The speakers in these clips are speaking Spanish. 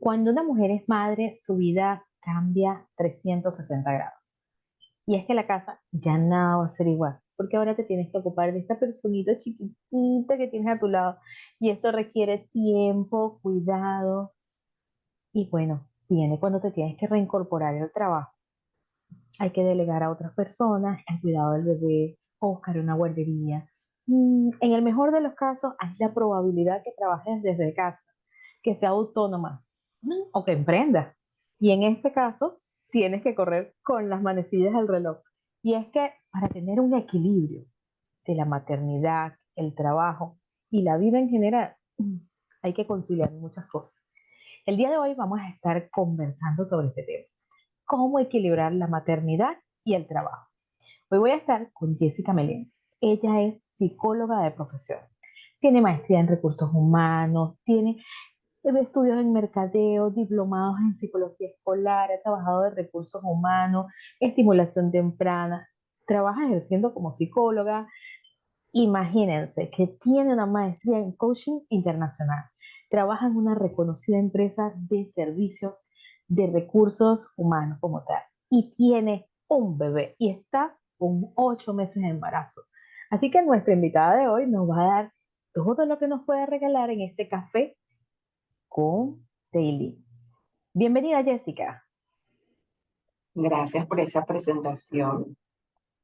Cuando una mujer es madre, su vida cambia 360 grados. Y es que la casa ya nada va a ser igual, porque ahora te tienes que ocupar de esta personita chiquitita que tienes a tu lado. Y esto requiere tiempo, cuidado. Y bueno, viene cuando te tienes que reincorporar al trabajo. Hay que delegar a otras personas el cuidado del bebé o buscar una guardería. En el mejor de los casos, hay la probabilidad que trabajes desde casa, que sea autónoma, o que emprendas. Y en este caso, tienes que correr con las manecillas del reloj. Y es que para tener un equilibrio de la maternidad, el trabajo y la vida en general, hay que conciliar muchas cosas. El día de hoy vamos a estar conversando sobre ese tema, cómo equilibrar la maternidad y el trabajo. Hoy voy a estar con Jessica Melén. Ella es psicóloga de profesión. Tiene maestría en recursos humanos, tiene estudios en mercadeo, diplomados en psicología escolar, ha trabajado de recursos humanos, estimulación temprana, trabaja ejerciendo como psicóloga. Imagínense que tiene una maestría en coaching internacional. Trabaja en una reconocida empresa de servicios de recursos humanos como tal. Y tiene un bebé y está con 8 meses de embarazo. Así que nuestra invitada de hoy nos va a dar todo lo que nos puede regalar en este café con Daily. Bienvenida, Jessica. Gracias por esa presentación.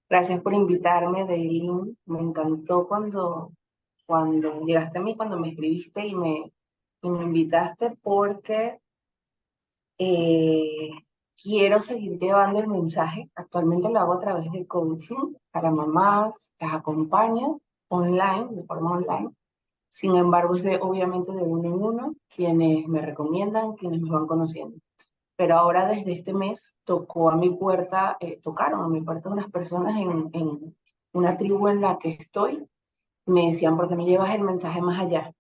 Gracias por invitarme, Daylin. Me encantó cuando llegaste a mí, cuando me escribiste y me invitaste porque eh, quiero seguir llevando el mensaje. Actualmente lo hago a través de coaching para mamás, las acompaño online, de forma online. Sin embargo, obviamente de uno en uno, quienes me recomiendan, quienes me van conociendo. Pero ahora desde este mes tocaron a mi puerta unas personas en una tribu en la que estoy. Me decían, ¿por qué no llevas el mensaje más allá?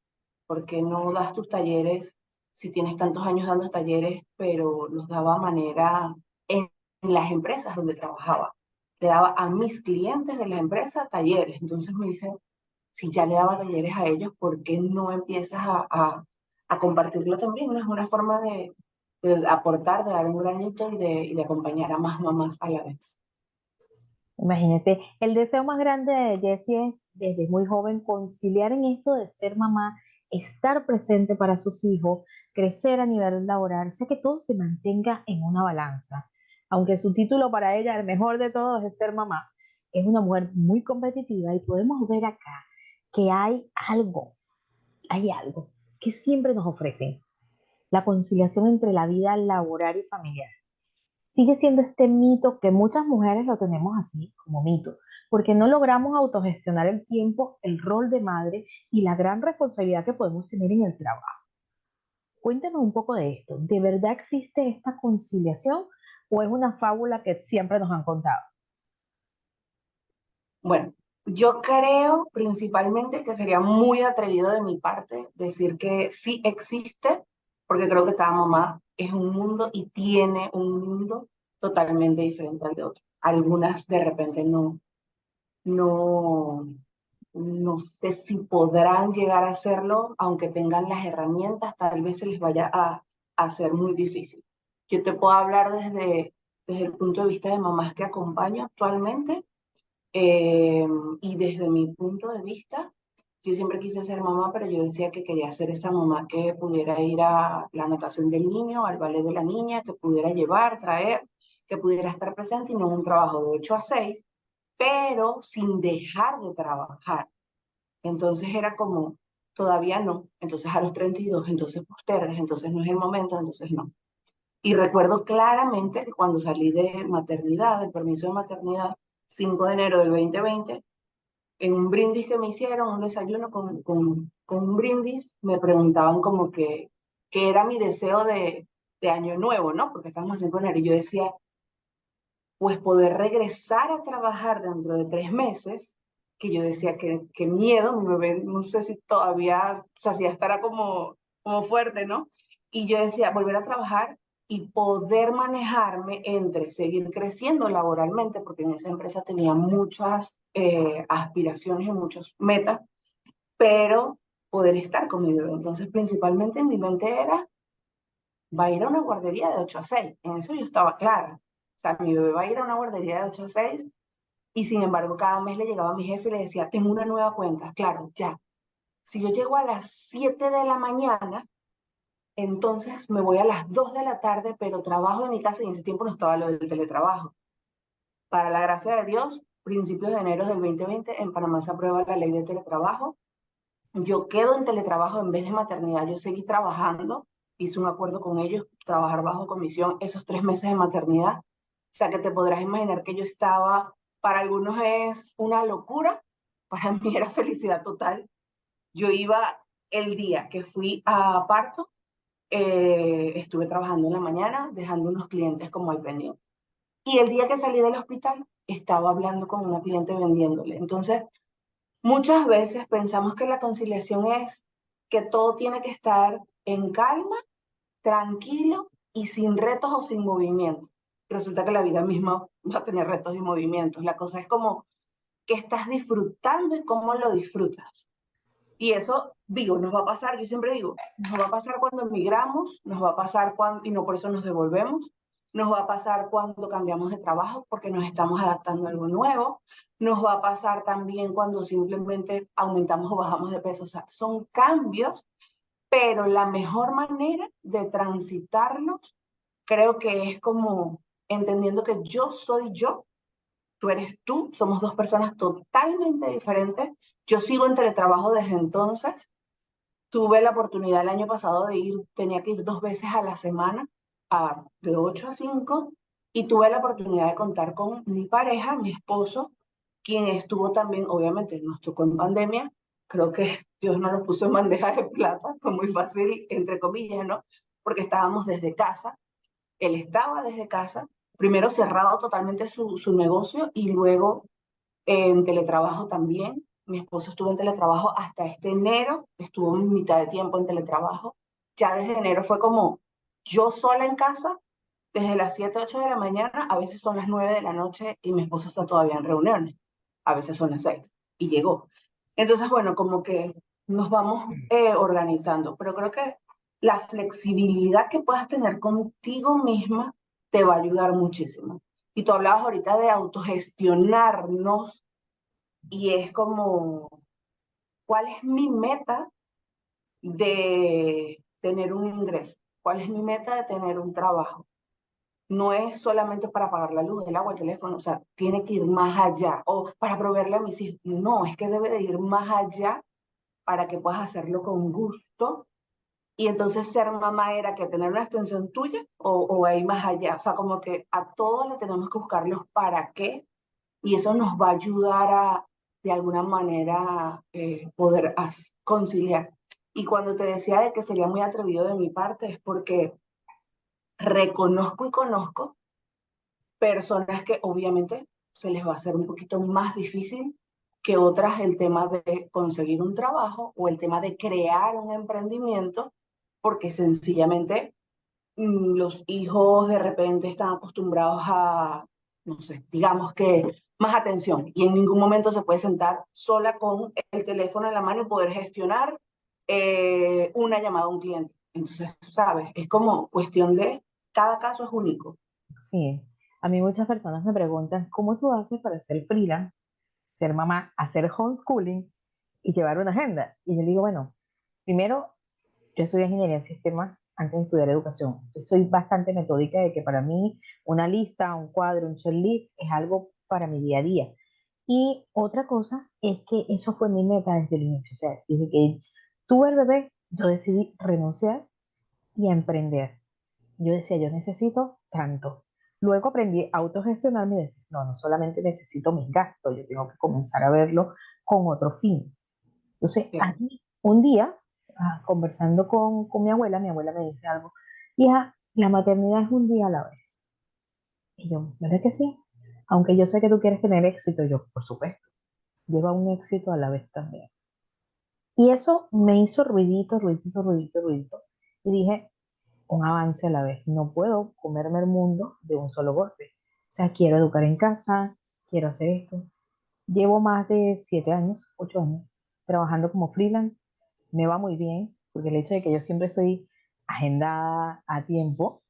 ¿Por qué no das tus talleres si tienes tantos años dando talleres, pero los daba a manera en las empresas donde trabajaba? Le daba a mis clientes de la empresa talleres. Entonces me dicen, si ya le daba talleres a ellos, ¿por qué no empiezas a compartirlo también? ¿No? Es una forma de aportar, de dar un granito y de acompañar a más mamás a la vez. Imagínate, el deseo más grande de Jessie es desde muy joven conciliar en esto de ser mamá, estar presente para sus hijos, crecer a nivel laboral, o sea que todo se mantenga en una balanza. Aunque su título para ella, el mejor de todos, es ser mamá, es una mujer muy competitiva y podemos ver acá que hay algo que siempre nos ofrecen, la conciliación entre la vida laboral y familiar. Sigue siendo este mito que muchas mujeres lo tenemos así, como mito, porque no logramos autogestionar el tiempo, el rol de madre y la gran responsabilidad que podemos tener en el trabajo. Cuéntanos un poco de esto. ¿De verdad existe esta conciliación o es una fábula que siempre nos han contado? Bueno, yo creo principalmente que sería muy atrevido de mi parte decir que sí existe, porque creo que cada mamá es un mundo y tiene un mundo totalmente diferente al de otro. Algunas de repente no, no sé si podrán llegar a hacerlo, aunque tengan las herramientas, tal vez se les vaya a hacer muy difícil. Yo te puedo hablar desde el punto de vista de mamás que acompaño actualmente, eh, y desde mi punto de vista, yo siempre quise ser mamá, pero yo decía que quería ser esa mamá que pudiera ir a la natación del niño, al ballet de la niña, que pudiera llevar, traer, que pudiera estar presente y no un trabajo de 8 a 6, pero sin dejar de trabajar. Entonces era como, todavía no, entonces a los 32 entonces postergas, entonces no es el momento, entonces no. Y recuerdo claramente que cuando salí de maternidad, del permiso de maternidad, 5 de enero del 2020, en un brindis que me hicieron, un desayuno con un brindis, me preguntaban como que, qué era mi deseo de año nuevo, ¿no? Porque estábamos en 5 de enero y yo decía, pues poder regresar a trabajar dentro de 3 meses, que yo decía que miedo, mi bebé no sé si todavía, o sea, si ya estará como fuerte, ¿no? Y yo decía, volver a trabajar y poder manejarme entre seguir creciendo laboralmente, porque en esa empresa tenía muchas aspiraciones y muchas metas, pero poder estar con mi bebé. Entonces, principalmente en mi mente era va a ir a una guardería de 8 a 6. En eso yo estaba clara. O sea, mi bebé va a ir a una guardería de 8 a 6 y sin embargo cada mes le llegaba a mi jefe y le decía, tengo una nueva cuenta. Claro, ya. Si yo llego a las 7 de la mañana, entonces me voy a las 2 de la tarde, pero trabajo en mi casa y en ese tiempo no estaba lo del teletrabajo. Para la gracia de Dios, principios de enero del 2020 en Panamá se aprueba la ley de teletrabajo. Yo quedo en teletrabajo en vez de maternidad. Yo seguí trabajando, hice un acuerdo con ellos, trabajar bajo comisión esos 3 meses de maternidad. O sea que te podrás imaginar que yo estaba, para algunos es una locura, para mí era felicidad total. Yo iba el día que fui a parto, estuve trabajando en la mañana, dejando unos clientes como al pendiente. Y el día que salí del hospital, estaba hablando con una cliente vendiéndole. Entonces, muchas veces pensamos que la conciliación es que todo tiene que estar en calma, tranquilo y sin retos o sin movimiento. Resulta que la vida misma va a tener retos y movimientos. La cosa es como que estás disfrutando y cómo lo disfrutas. Y eso, digo, nos va a pasar, yo siempre digo, nos va a pasar cuando emigramos, nos va a pasar cuando, y no por eso nos devolvemos, nos va a pasar cuando cambiamos de trabajo porque nos estamos adaptando a algo nuevo, nos va a pasar también cuando simplemente aumentamos o bajamos de peso. O sea, son cambios, pero la mejor manera de transitarlos creo que es como entendiendo que yo soy yo, tú eres tú, somos dos personas totalmente diferentes. Yo sigo en teletrabajo desde entonces. Tuve la oportunidad el año pasado de ir, tenía que ir 2 veces a la semana, de 8 a 5, y tuve la oportunidad de contar con mi pareja, mi esposo, quien estuvo también, obviamente, nos tocó en pandemia, creo que Dios nos lo puso en bandeja de plata, fue muy fácil, entre comillas, ¿no? Porque estábamos desde casa, él estaba desde casa, primero cerrado totalmente su negocio y luego en teletrabajo también. Mi esposo estuvo en teletrabajo hasta este enero, estuvo en mitad de tiempo en teletrabajo. Ya desde enero fue como yo sola en casa, desde las 7 8 de la mañana, a veces son las 9 de la noche y mi esposo está todavía en reuniones, a veces son las 6 y llegó. Entonces, bueno, como que nos vamos organizando, pero creo que la flexibilidad que puedas tener contigo misma te va a ayudar muchísimo. Y tú hablabas ahorita de autogestionarnos y es como, ¿cuál es mi meta de tener un ingreso? ¿Cuál es mi meta de tener un trabajo? No es solamente para pagar la luz, el agua, el teléfono, o sea, tiene que ir más allá, o para proveerle a mis hijos. No, es que debe de ir más allá para que puedas hacerlo con gusto. Y entonces ser mamá era que tener una extensión tuya o ir más allá. O sea, como que a todos le tenemos que buscar los para qué y eso nos va a ayudar a, de alguna manera, poder conciliar. Y cuando te decía de que sería muy atrevido de mi parte, es porque reconozco y conozco personas que obviamente se les va a hacer un poquito más difícil que otras el tema de conseguir un trabajo o el tema de crear un emprendimiento, porque sencillamente los hijos de repente están acostumbrados a, no sé, digamos que más atención y en ningún momento se puede sentar sola con el teléfono en la mano y poder gestionar una llamada a un cliente. Entonces, ¿sabes? Es como cuestión de, cada caso es único. Sí, a mí muchas personas me preguntan, ¿cómo tú haces para ser freelance, ser mamá, hacer homeschooling y llevar una agenda? Y yo digo, bueno, primero, yo estudié ingeniería en sistemas antes de estudiar educación. Entonces, soy bastante metódica de que para mí una lista, un cuadro, un checklist es algo para mi día a día. Y otra cosa es que eso fue mi meta desde el inicio. O sea, desde que tuve el bebé, yo decidí renunciar y emprender. Yo decía, yo necesito tanto. Luego aprendí a autogestionarme y decir, no, no solamente necesito mis gastos, yo tengo que comenzar a verlo con otro fin. Entonces, Claro. aquí un día, conversando con mi abuela me dice algo, hija, la maternidad es un día a la vez. Y yo, ¿verdad que sí? Aunque yo sé que tú quieres tener éxito, yo, por supuesto, lleva un éxito a la vez también. Y eso me hizo ruidito, ruidito, ruidito, ruidito. Y dije, un avance a la vez. No puedo comerme el mundo de un solo golpe. O sea, quiero educar en casa, quiero hacer esto. Llevo más de 7 años, 8 años, trabajando como freelance. Me va muy bien, porque el hecho de que yo siempre estoy agendada a tiempo,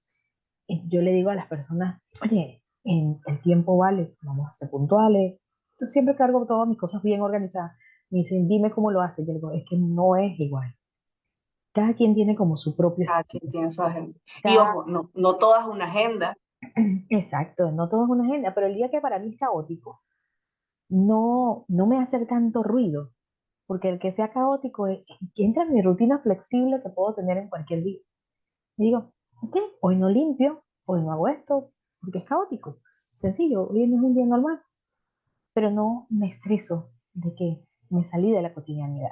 yo le digo a las personas, oye, el tiempo vale, vamos a ser puntuales. Yo siempre cargo todas mis cosas bien organizadas. Me dicen, dime cómo lo haces. Yo le digo, es que no es igual. Cada quien tiene como su propio Cada quien estilo. tiene su agenda. Y Cada, ojo, no todas una agenda. exacto, no todo es una agenda, pero el día que para mí es caótico, no me hace tanto ruido, porque el que sea caótico que entra en mi rutina flexible que puedo tener en cualquier día. Y digo, ok, hoy no limpio, hoy no hago esto, porque es caótico. Sencillo, hoy no es un día normal, pero no me estreso de que me salí de la cotidianidad.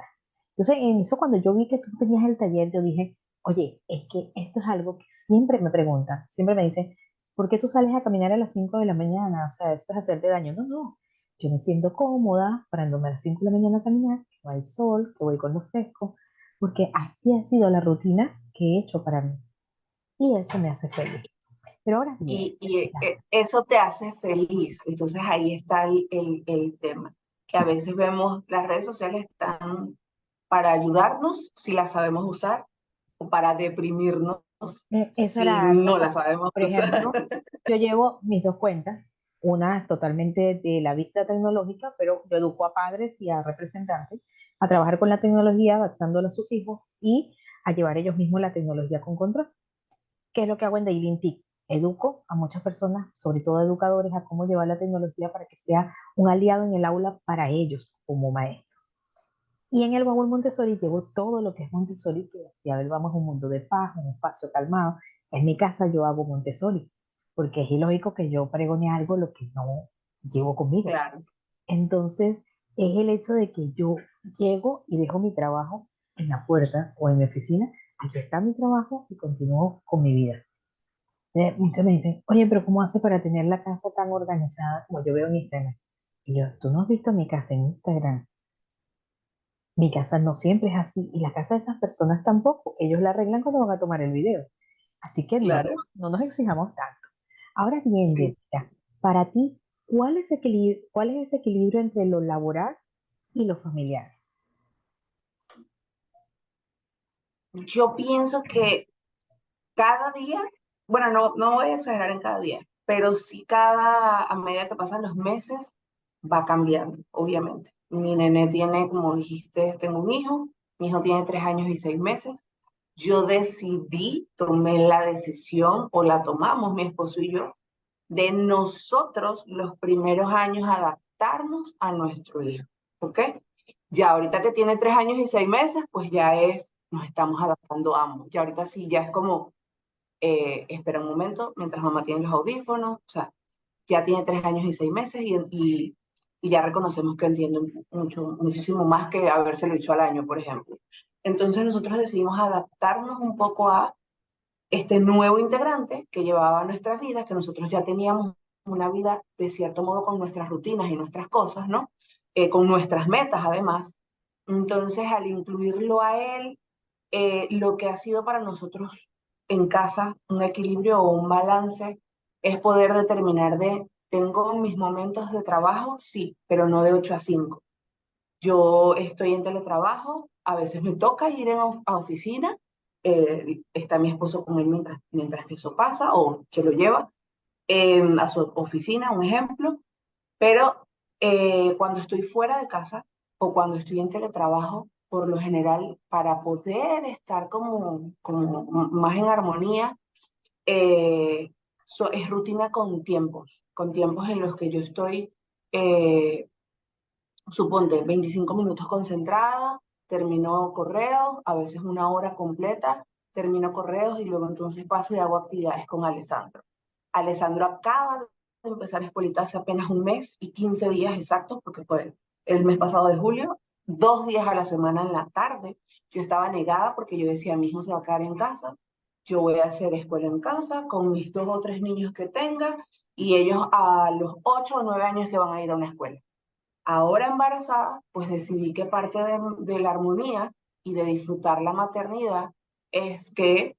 Entonces, en eso cuando yo vi que tú tenías el taller, yo dije, oye, es que esto es algo que siempre me preguntan, siempre me dicen, ¿por qué tú sales a caminar a las 5 de la mañana? O sea, eso es hacerte daño. No, no, yo me siento cómoda parándome a las 5 de la mañana a caminar, que va el sol, que voy con lo fresco, porque así ha sido la rutina que he hecho para mí. Y eso me hace feliz. Pero ahora bien, Jessica, Eso te hace feliz. Entonces ahí está el tema, que a veces vemos las redes sociales están para ayudarnos si las sabemos usar o para deprimirnos eso si era algo no las como, sabemos por usar. ejemplo, yo llevo mis dos cuentas, una totalmente de la vista tecnológica, pero yo educo a padres y a representantes a trabajar con la tecnología, adaptándola a sus hijos y a llevar ellos mismos la tecnología con control. ¿Qué es lo que hago en Daily TIC? Educo a muchas personas, sobre todo educadores, a cómo llevar la tecnología para que sea un aliado en el aula para ellos como maestros. Y en el Baúl Montessori llevo todo lo que es Montessori, que si a ver, vamos a un mundo de paz, un espacio calmado. En mi casa yo hago Montessori, porque es ilógico que yo pregone algo lo que no llevo conmigo. Claro. Entonces, es el hecho de que yo llego y dejo mi trabajo en la puerta o en mi oficina, aquí está mi trabajo y continúo con mi vida. Entonces, muchos me dicen, oye, pero ¿cómo hace para tener la casa tan organizada como yo veo en Instagram? Y yo, ¿tú no has visto mi casa en Instagram? Mi casa no siempre es así y la casa de esas personas tampoco. Ellos la arreglan cuando van a tomar el video. Así que no, Claro. no nos exijamos tanto. Ahora bien, Sí. Jessica, para ti, cuál es ese equilibrio entre lo laboral y lo familiar? Yo pienso que cada día, bueno, no voy a exagerar en cada día, pero sí a medida que pasan los meses, va cambiando, obviamente. Mi nene tiene, como dijiste, tengo un hijo, mi hijo tiene 3 años y 6 meses. Yo tomé la decisión, o la tomamos mi esposo y yo, de nosotros los primeros años adaptarnos a nuestro hijo, ¿ok? Ya ahorita que tiene 3 años y 6 meses, pues nos estamos adaptando ambos. Ya ahorita sí, ya es como espera un momento, mientras mamá tiene los audífonos, o sea, ya tiene 3 años y 6 meses y ya reconocemos que entiende muchísimo más que habérselo dicho al año, por ejemplo. Entonces nosotros decidimos adaptarnos un poco a este nuevo integrante que llevaba a nuestras vidas, que nosotros ya teníamos una vida de cierto modo con nuestras rutinas y nuestras cosas, ¿no? Con nuestras metas además. Entonces, al incluirlo a él, lo que ha sido para nosotros en casa un equilibrio o un balance es poder determinar tengo mis momentos de trabajo, sí, pero no de 8 a 5. Yo estoy en teletrabajo, a veces me toca ir a oficina, está mi esposo con él mientras que eso pasa o se lo lleva a su oficina, un ejemplo, pero cuando estoy fuera de casa o cuando estoy en teletrabajo, por lo general, para poder estar como más en armonía, eh, es rutina con tiempos en los que yo estoy, eh, suponte, 25 minutos concentrada, termino correos, a veces una hora completa, termino correos y luego entonces paso y hago actividades con Alessandro. Alessandro acaba de empezar escuelita hace apenas un mes y 15 días exactos, porque fue el mes pasado de julio, 2 días a la semana en la tarde. Yo estaba negada porque yo decía, mi hijo se va a quedar en casa, yo voy a hacer escuela en casa con mis 2 o 3 niños que tenga y ellos a los 8 o 9 años que van a ir a una escuela. Ahora embarazada, pues decidí que parte de la armonía y de disfrutar la maternidad es que,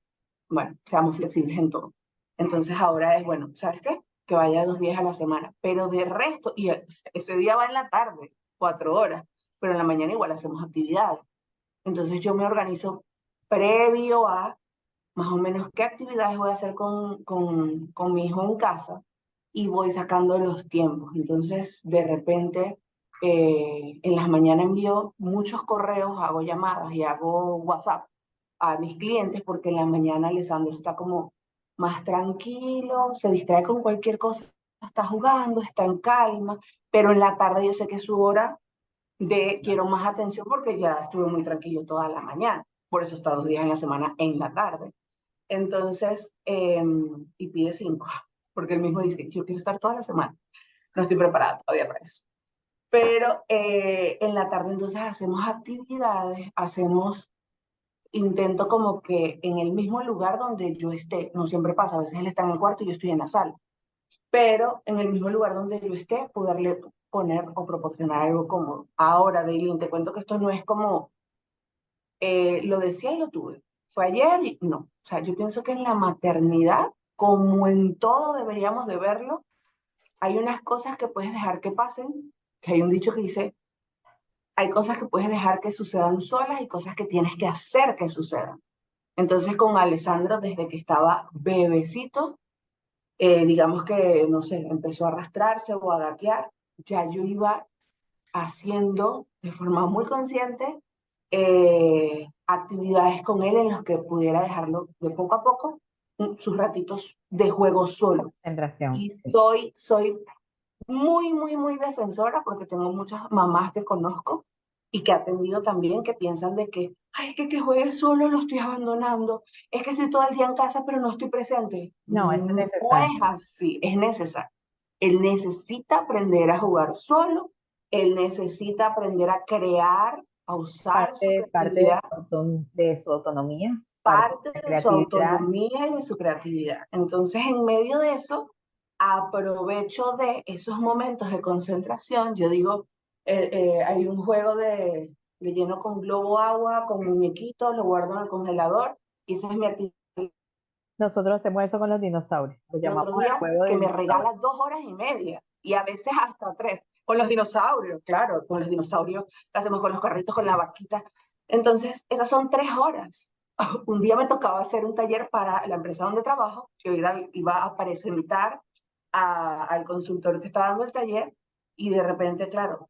bueno, seamos flexibles en todo. Entonces ahora es, bueno, ¿sabes qué? Que vaya 2 días a la semana, pero de resto, y ese día va en la tarde, 4 horas, pero en la mañana igual hacemos actividades. Entonces yo me organizo previo a más o menos qué actividades voy a hacer con mi hijo en casa y voy sacando los tiempos. Entonces, de repente, en las mañanas envío muchos correos, hago llamadas y hago WhatsApp a mis clientes porque en la mañana Alessandro está como más tranquilo, se distrae con cualquier cosa, está jugando, está en calma, pero en la tarde yo sé que es su hora de quiero más atención porque ya estuve muy tranquilo toda la mañana. Por eso está 2 días en la semana en la tarde. Entonces, y pide 5, porque él mismo dice, yo quiero estar toda la semana. No estoy preparada todavía para eso. Pero en la tarde entonces hacemos actividades, intento como que en el mismo lugar donde yo esté, no siempre pasa, a veces él está en el cuarto y yo estoy en la sala, pero en el mismo lugar donde yo esté, poderle poner o proporcionar algo cómodo. Ahora, Daylin, te cuento que esto no es como lo decía y lo tuve. Fue ayer y no. O sea, yo pienso que en la maternidad, como en todo deberíamos de verlo, hay unas cosas que puedes dejar que pasen, que hay un dicho que dice, hay cosas que puedes dejar que sucedan solas y cosas que tienes que hacer que sucedan. Entonces con Alessandro, desde que estaba bebecito, digamos que, no sé, empezó a arrastrarse o a gatear, ya yo iba haciendo de forma muy consciente actividades con él en los que pudiera dejarlo de poco a poco sus ratitos de juego solo. Concentración, Y sí. soy muy, muy, muy defensora porque tengo muchas mamás que conozco y que he atendido también que piensan de que, ay, que juegue solo lo estoy abandonando, es que estoy todo el día en casa pero no estoy presente. No, eso es No necesario. es así, es necesario. Él necesita aprender a jugar solo, él necesita aprender a crear, a usar su Parte de creatividad, de su autonomía, parte parte de la de su creatividad. autonomía y de su creatividad. Entonces, en medio de eso, aprovecho de esos momentos de concentración. Yo digo, hay un juego de lleno con globo agua, con muñequitos, lo guardo en el congelador y esa es mi actividad. Nosotros hacemos eso con los dinosaurios. Lo El otro llamamos el día juego de que me dinosaurios. regala 2 horas y media y a veces hasta 3 con los dinosaurios, claro, con los dinosaurios que hacemos con los carritos, con la vaquita. Entonces, esas son 3 horas. Un día me tocaba hacer un taller para la empresa donde trabajo, yo iba a presentar al consultor que estaba dando el taller y de repente, claro,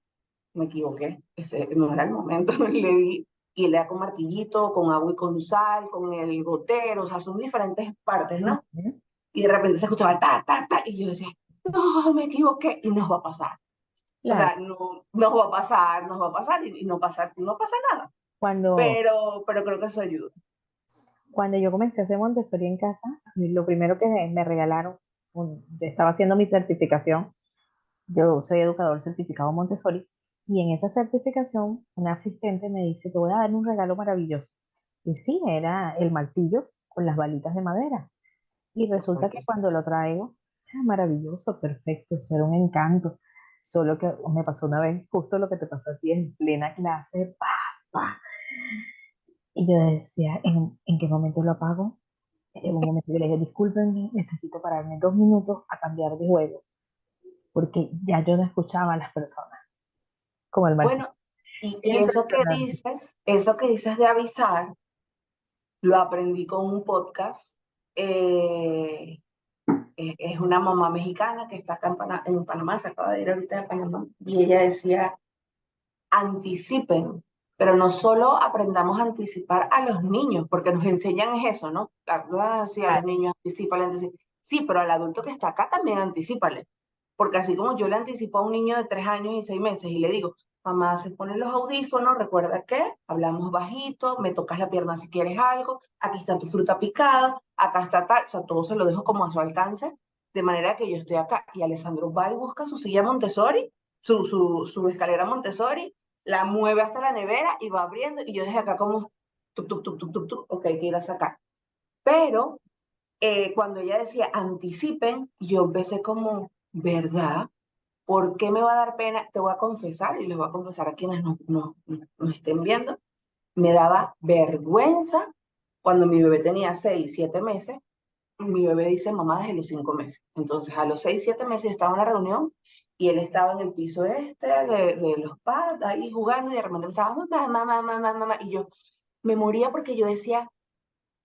me equivoqué, ese no era el momento, le di, y le da con martillito, con agua y con sal, con el gotero, o sea, son diferentes partes, ¿no? Ujú. Y de repente se escuchaba ta, ta, ta, y yo decía, no, me equivoqué, y nos va a pasar. O Claro, sea, no, nos va a pasar, nos va a pasar, y no pasa nada. cuando, Pero creo que eso ayuda. cuando yo comencé a hacer Montessori en casa, lo primero que me regalaron, estaba haciendo mi certificación. Yo soy educador certificado Montessori y en esa certificación una asistente me dice, te voy a dar un regalo maravilloso. Y sí, era el martillo con las balitas de madera. Y resulta que Ok. cuando lo traigo, era maravilloso, perfecto, eso era un encanto. Solo que me pasó una vez justo lo que te pasó a ti en plena clase, pa, pa. Y yo decía, en qué momento lo apago? Llegó un momento que le dije, discúlpenme, necesito pararme 2 minutos a cambiar de juego, porque ya yo no escuchaba a las personas, como el martillo. Bueno, Es y impresionante. eso que dices de avisar, lo aprendí con un podcast. Eh, es una mamá mexicana que está acá en Panamá, se acaba de ir ahorita de Panamá, y ella decía, anticipen, pero no solo aprendamos a anticipar a los niños, porque nos enseñan es eso, ¿no? Sí, a los niños anticipale, sí, pero al adulto que está acá también anticipale, porque así como yo le anticipo a un niño de 3 años y 6 meses y le digo, mamá, se ponen los audífonos, recuerda que hablamos bajito, me tocas la pierna si quieres algo, aquí está tu fruta picada, acá está tal, o sea, todo se lo dejo como a su alcance, de manera que yo estoy acá y Alessandro va y busca su silla Montessori, su escalera Montessori, la mueve hasta la nevera y va abriendo y yo desde acá como, tuc, tuc, tuc, tuc, tuc, tuc, ok, que ir a sacar. Pero cuando ella decía anticipen, yo empecé como, ¿verdad? ¿Por qué me va a dar pena? Te voy a confesar, y les voy a confesar a quienes nos estén viendo, me daba vergüenza cuando mi bebé tenía 6, 7 meses. Mi bebé dice mamá desde los 5 meses. Entonces, a los 6, 7 meses yo estaba en una reunión y él estaba en el piso de los pads, ahí jugando, y de repente empezaba mamá, mamá, mamá, mamá, y yo me moría porque yo decía,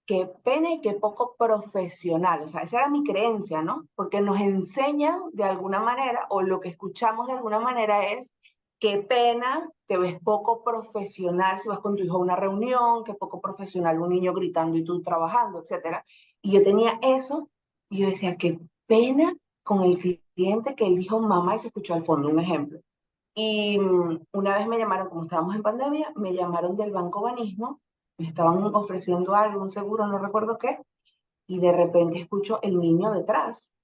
qué pena y qué poco profesional. O sea, esa era mi creencia, ¿no? Porque nos enseñan de alguna manera, o lo que escuchamos de alguna manera es, qué pena, te ves poco profesional si vas con tu hijo a una reunión, qué poco profesional un niño gritando y tú trabajando, etcétera. Y yo tenía eso y yo decía, qué pena con el cliente que él dijo mamá y se escuchó al fondo, un ejemplo. Y una vez me llamaron, como estábamos en pandemia, me llamaron del Banco Banismo, me estaban ofreciendo algo, un seguro, no recuerdo qué, y de repente escucho el niño detrás,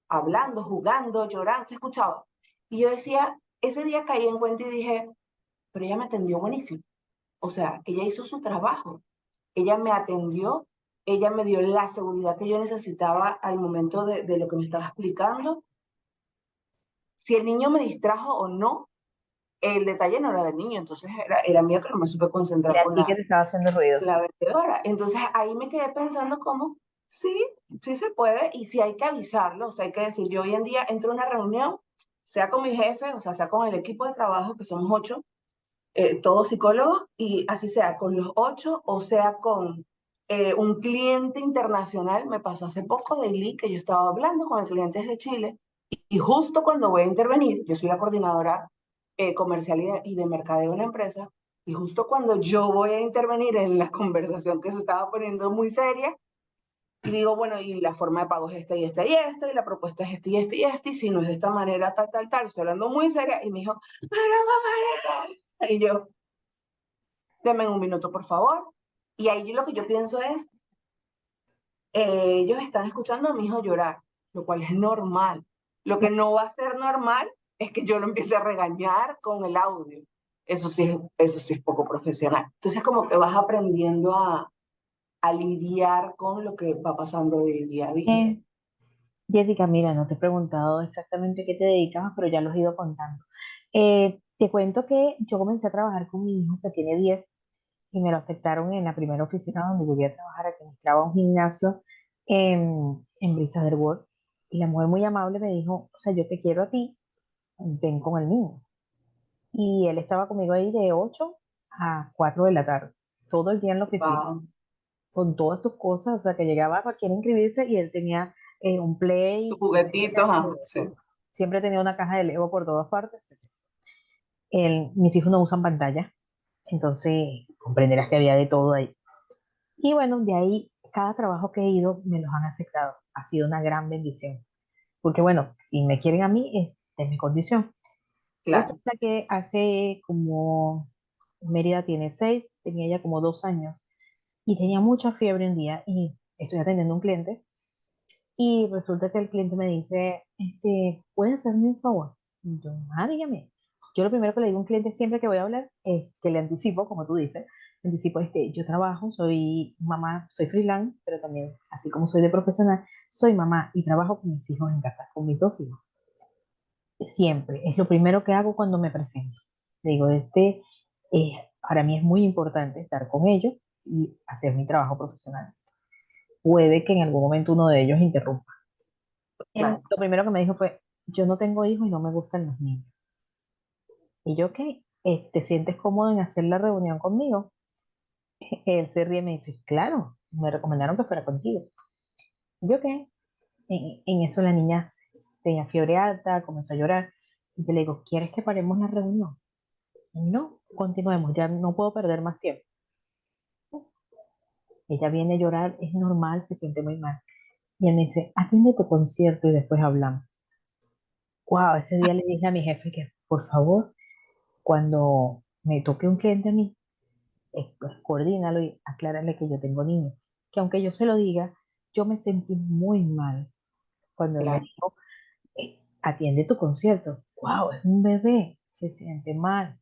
hablando, jugando, llorando, se escuchaba. Y yo decía, ese día caí en cuenta y dije, pero ella me atendió buenísimo. O sea, ella hizo su trabajo, ella me atendió, ella me dio la seguridad que yo necesitaba al momento de lo que me estaba explicando. Si el niño me distrajo o no, el detalle no era del niño, entonces era mío que no me supe concentrar Era a con ti que te estaba haciendo ruidos. la vendedora. Entonces ahí me quedé pensando como, sí, sí se puede y sí hay que avisarlo, o sea, hay que decir, yo hoy en día entro a una reunión, sea con mi jefe, o sea con el equipo de trabajo, que somos 8, todos psicólogos, y así sea con los 8 o sea con un cliente internacional. Me pasó hace poco de Ili, que yo estaba hablando con el cliente de Chile, y justo cuando voy a intervenir, yo soy la coordinadora comercial y de mercadeo en la empresa, y justo cuando yo voy a intervenir en la conversación que se estaba poniendo muy seria, y digo, bueno, y la forma de pago es esta y esta y esta, y la propuesta es esta y esta y esta, y si no es de esta manera, tal, tal, tal, estoy hablando muy seria, y me dijo, pero mamá, y yo, denme un minuto, por favor. Y ahí lo que yo pienso es, ellos están escuchando a mi hijo llorar, lo cual es normal. Lo que no va a ser normal es que yo lo empiece a regañar con el audio. Eso sí es poco profesional. Entonces como que vas aprendiendo a lidiar con lo que va pasando de día a día. Eh, Jessica, mira, no te he preguntado exactamente qué te dedicabas, pero ya los he ido contando. Te cuento que yo comencé a trabajar con mi hijo que tiene 10 y me lo aceptaron en la primera oficina donde llegué a trabajar, que administraba un gimnasio en Brisa del World. Y la mujer muy amable me dijo, o sea, yo te quiero a ti, ven con el niño. Y él estaba conmigo ahí de 8 a 4 de la tarde, todo el día en la oficina, Wow. con todas sus cosas, o sea, que llegaba a cualquier inscribirse y él tenía un Tus play, juguetitos, ah, todo, sí, todo. Siempre tenía una caja de Lego por todas partes. Mis hijos no usan pantalla, entonces comprenderás que había de todo ahí. Y bueno, de ahí, cada trabajo que he ido, me los han aceptado. Ha sido una gran bendición. Porque bueno, si me quieren a mí, es mi condición. claro. Resulta que hace como, Mérida tiene 6, tenía ella como 2 años, y tenía mucha fiebre un día, y estoy atendiendo a un cliente, y resulta que el cliente me dice, ¿puede hacerme un favor? Y yo, dígame. Yo lo primero que le digo a un cliente siempre que voy a hablar es que le anticipo, como tú dices, le anticipo, yo trabajo, soy mamá, soy freelance, pero también, así como soy de profesional, soy mamá y trabajo con mis hijos en casa, con mis 2 hijos. Siempre, es lo primero que hago cuando me presento. Le digo, para mí es muy importante estar con ellos y hacer mi trabajo profesional. Puede que en algún momento uno de ellos interrumpa. Él Claro. lo primero que me dijo fue, yo no tengo hijos y no me gustan los niños. Y yo, ¿qué? ¿Te sientes cómodo en hacer la reunión conmigo? Él se ríe y me dice, claro, me recomendaron que fuera contigo. Y yo, ¿qué? En eso la niña tenía fiebre alta, comenzó a llorar. Y yo le digo, ¿quieres que paremos la reunión? No, continuemos, ya no puedo perder más tiempo. Ella viene a llorar, es normal, se siente muy mal. Y él me dice, atiende tu concierto y después hablamos. Wow, ese día le dije a mi jefe que, por favor, cuando me toque un cliente a mí, pues, coordínalo y aclárale que yo tengo niños. Que aunque yo se lo diga, yo me sentí muy mal cuando él me Claro. dijo, atiende tu concierto. Wow, es un bebé, se siente mal.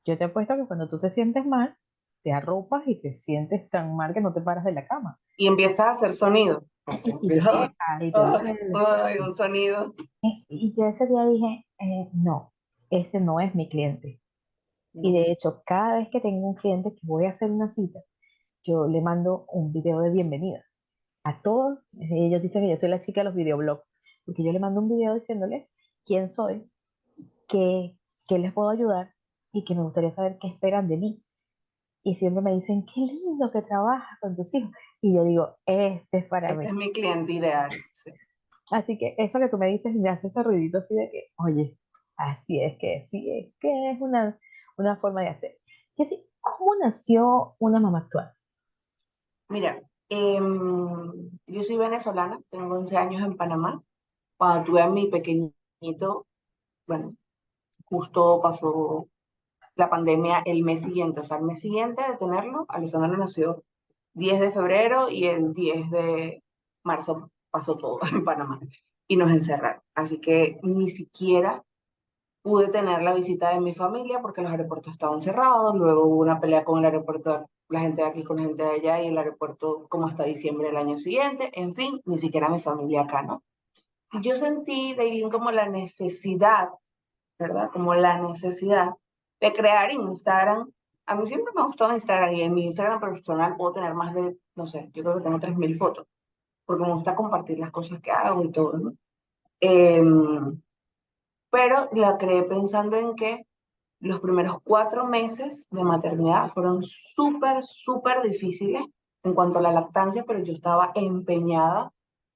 Yo te apuesto que cuando tú te sientes mal, te arropas y te sientes tan mal que no te paras de la cama. Y empiezas a hacer sonido. Porque Y te empieza, quejas y te duele. ay, un sonido. Y yo ese día dije, no, este no es mi cliente. Y No, de hecho, cada vez que tengo un cliente que voy a hacer una cita, yo le mando un video de bienvenida. A todos, ellos dicen que yo soy la chica de los videoblogs, porque yo le mando un video diciéndole quién soy, qué, qué les puedo ayudar y que me gustaría saber qué esperan de mí. y siempre me dicen, qué lindo que trabajas con tus hijos. Y yo digo, este es para Este mí. es mi cliente ideal. Sí. Así que eso que tú me dices me hace ese ruidito así de que, oye, así es que, sí, es que es una forma de hacer. Y así, ¿cómo nació una mamá actual? Mira, yo soy venezolana, tengo 11 años en Panamá. Cuando tuve a mi pequeñito, bueno, justo pasó la pandemia el mes siguiente, o sea, el mes siguiente de tenerlo, Alessandro nació 10 de febrero y el 10 de marzo pasó todo en Panamá y nos encerraron. Así que ni siquiera pude tener la visita de mi familia porque los aeropuertos estaban cerrados, luego hubo una pelea con el aeropuerto, la gente de aquí con la gente de allá y el aeropuerto como hasta diciembre del año siguiente, en fin, ni siquiera mi familia acá, ¿no? Yo sentí, Daylin, como la necesidad, ¿verdad? Como la necesidad de crear Instagram. A mí siempre me ha gustado Instagram y en mi Instagram personal puedo tener más de, no sé, yo creo que tengo 3000 fotos, porque me gusta compartir las cosas que hago y todo, ¿no? Pero la creé pensando en que los primeros 4 meses de maternidad fueron súper, súper difíciles en cuanto a la lactancia, pero yo estaba empeñada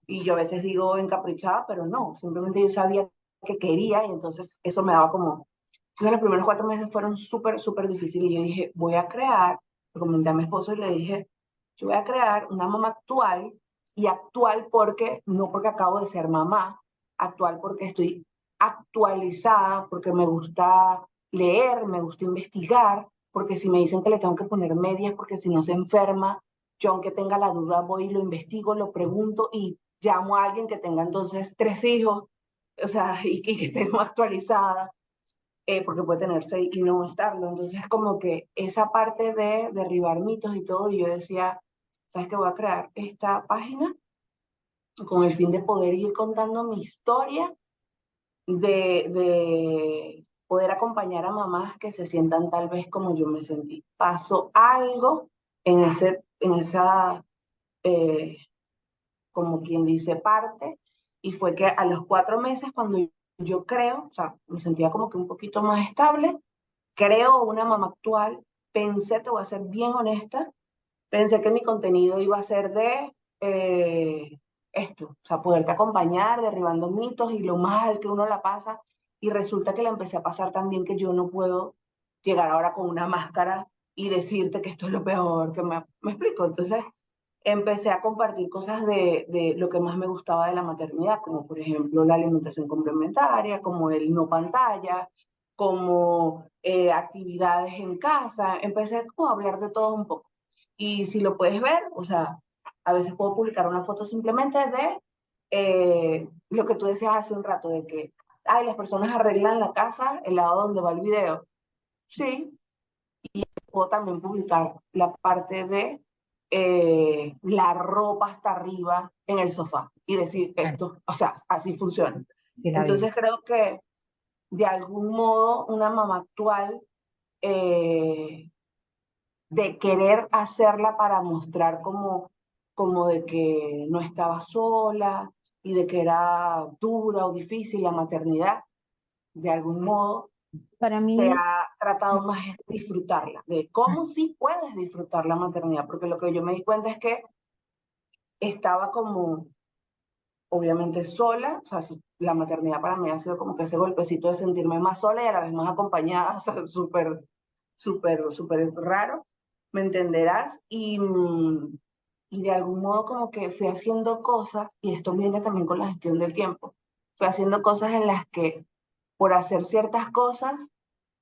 y yo a veces digo encaprichada, pero no, simplemente yo sabía que quería y entonces eso me daba como... Entonces los primeros 4 meses fueron súper, súper difíciles y yo dije, voy a crear, lo comenté a mi esposo y le dije, yo voy a crear una mamá actual y actual porque, no porque acabo de ser mamá, actual porque estoy actualizada, porque me gusta leer, me gusta investigar, porque si me dicen que le tengo que poner medias porque si no se enferma, yo aunque tenga la duda voy y lo investigo, lo pregunto y llamo a alguien que tenga entonces 3 hijos, o sea, y que esté actualizada, porque puede tener 6 y no estarlo. Entonces como que esa parte de derribar mitos y todo, y yo decía, ¿sabes qué? Voy a crear esta página con el fin de poder ir contando mi historia de poder acompañar a mamás que se sientan tal vez como yo me sentí. Pasó algo en esa, eh, como quien dice, parte, y fue que a los 4 meses, cuando yo creo, o sea, me sentía como que un poquito más estable, creo una mamá actual, pensé, te voy a ser bien honesta, pensé que mi contenido iba a ser de esto, o sea, poderte acompañar, derribando mitos y lo mal que uno la pasa. Y resulta que la empecé a pasar también que yo no puedo llegar ahora con una máscara y decirte que esto es lo peor, que me explico. Entonces empecé a compartir cosas de lo que más me gustaba de la maternidad, como por ejemplo la alimentación complementaria, como el no pantalla, como actividades en casa. Empecé como a hablar de todo un poco. Y si lo puedes ver, o sea, a veces puedo publicar una foto simplemente de lo que tú decías hace un rato, de que, ay, las personas arreglan la casa, el lado donde va el video. Sí, puedo también publicar la parte de la ropa hasta arriba en el sofá y decir Claro, esto, o sea, así funciona. sí la vi. Entonces creo que de algún modo una mamá actual eh, de querer hacerla para mostrar como de que no estaba sola y de que era dura o difícil la maternidad, de algún modo Para se mí, ha tratado más de disfrutarla, de cómo sí puedes disfrutar la maternidad, porque lo que yo me di cuenta es que estaba como, obviamente sola, o sea, la maternidad para mí ha sido como que ese golpecito de sentirme más sola y a la vez más acompañada, o sea, súper, súper, súper raro, me entenderás, y de algún modo como que fui haciendo cosas, y esto viene también con la gestión del tiempo, fui haciendo cosas en las que por hacer ciertas cosas,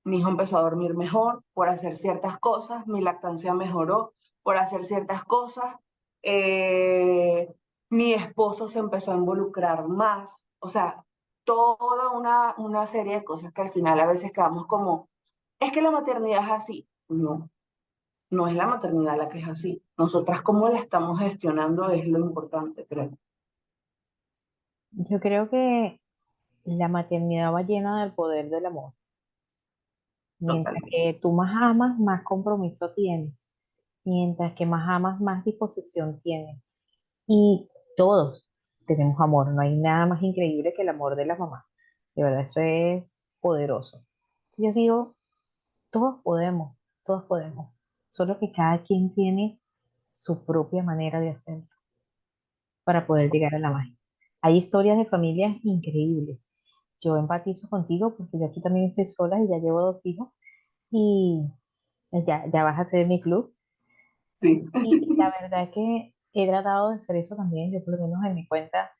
mi hijo empezó a dormir mejor, por hacer ciertas cosas, mi lactancia mejoró, por hacer ciertas cosas, eh, mi esposo se empezó a involucrar más, o sea, toda una serie de cosas que al final a veces quedamos como, es que la maternidad es así. No, no es la maternidad la que es así. Nosotras cómo la estamos gestionando es lo importante, creo. yo creo que la maternidad va llena del poder del amor. Mientras Totalmente. que tú más amas, más compromiso tienes. Mientras que más amas, más disposición tienes. Y todos tenemos amor. No hay nada más increíble que el amor de las mamás. De verdad, eso es poderoso. Yo digo, todos podemos, todos podemos. solo que cada quien tiene su propia manera de hacerlo para poder llegar a la magia. Hay historias de familias increíbles. Yo empatizo contigo porque yo aquí también estoy sola y ya llevo 2 hijos y ya vas a ser mi club. Sí. Y la verdad es que he tratado de hacer eso también, yo por lo menos en mi cuenta,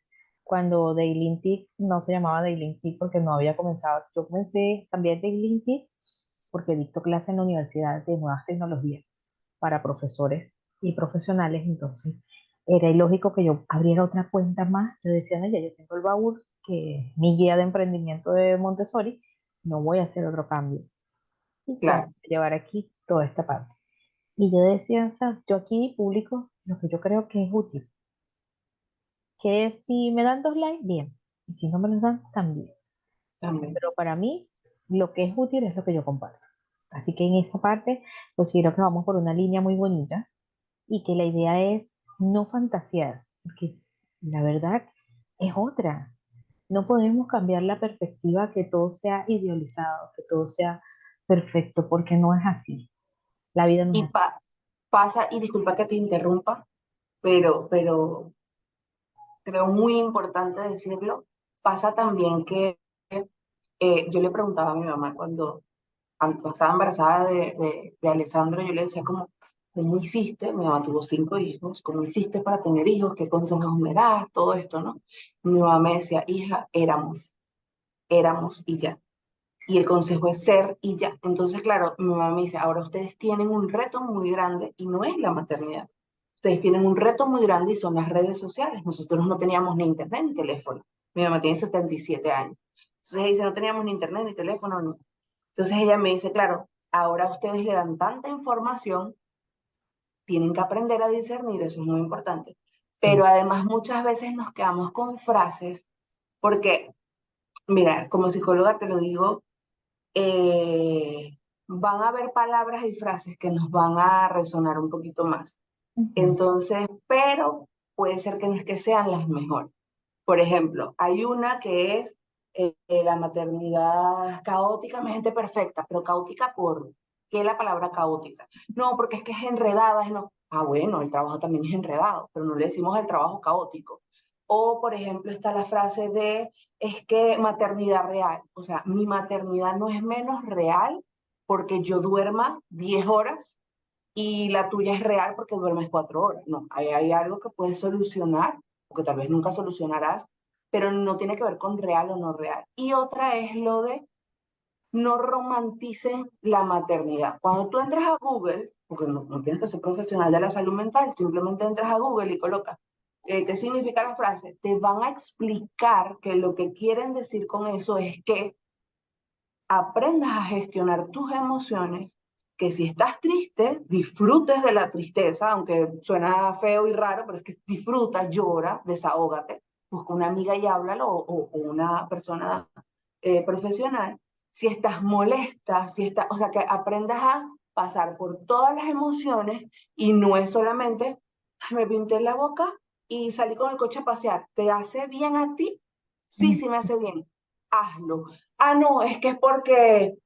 cuando Dailintic no se llamaba Dailintic porque no había comenzado. Yo comencé también Dailintic porque dicto clases en la universidad de nuevas tecnologías para profesores y profesionales, entonces era ilógico que yo abriera otra cuenta más. Yo decía, no, ya yo tengo el Baur, que es mi guía de emprendimiento de Montessori, no voy a hacer otro cambio. Y comencé Claro, a llevar aquí toda esta parte. Y yo decía, o sea, yo aquí publico lo que yo creo que es útil, que si me dan 2 likes, bien, y si no me los dan, también. también. Pero para mí, lo que es útil es lo que yo comparto. Así que en esa parte, considero que vamos por una línea muy bonita y que la idea es no fantasear, porque la verdad es otra. No podemos cambiar la perspectiva que todo sea idealizado, que todo sea perfecto, porque no es así. La vida no es Y así. pasa, y disculpa que te interrumpa, pero creo muy importante decirlo, pasa también que yo le preguntaba a mi mamá cuando estaba embarazada de Alessandro, yo le decía como, ¿cómo hiciste? Mi mamá tuvo 5 hijos, ¿cómo hiciste para tener hijos? ¿Qué consejos me das? Todo esto, ¿no? Mi mamá me decía, hija, éramos y ya. Y el consejo es ser y ya. Entonces, claro, mi mamá me dice, ahora ustedes tienen un reto muy grande y no es la maternidad. Ustedes tienen un reto muy grande y son las redes sociales. Nosotros no teníamos ni internet ni teléfono. Mi mamá tiene 77 años. Entonces ella dice, no teníamos ni internet ni teléfono. Ni. Entonces ella me dice, claro, ahora ustedes le dan tanta información, tienen que aprender a discernir, eso es muy importante. Sí. Pero además muchas veces nos quedamos con frases, porque, mira, como psicóloga te lo digo, van a haber palabras y frases que nos van a resonar un poquito más. Ujú. Entonces, pero puede ser que no es que sean las mejores. Por ejemplo, hay una que es la maternidad caótica, mi gente perfecta, pero caótica ¿por qué la palabra caótica? No, porque es que es enredada, es no. Ah, bueno, el trabajo también es enredado, pero no le decimos el trabajo caótico. O, por ejemplo, está la frase de, es que maternidad real, o sea, mi maternidad no es menos real porque yo duerma 10 horas y la tuya es real porque duermes 4 horas. No, ahí hay algo que puedes solucionar, o que tal vez nunca solucionarás, pero no tiene que ver con real o no real. Y otra es lo de no romanticen la maternidad. Cuando tú entras a Google, porque no tienes que ser profesional de la salud mental, simplemente entras a Google y colocas qué significa la frase, te van a explicar que lo que quieren decir con eso es que aprendas a gestionar tus emociones, que si estás triste, disfrutes de la tristeza, aunque suena feo y raro, pero es que disfruta, llora, desahógate, busca una amiga y háblalo o una persona profesional. Si estás molesta, si estás, o sea, que aprendas a pasar por todas las emociones y no es solamente, "Ay, me pinté la boca y salí con el coche a pasear. ¿Te hace bien a ti? Sí, Mm. sí me hace bien. Hazlo. Ah, no, es que es porque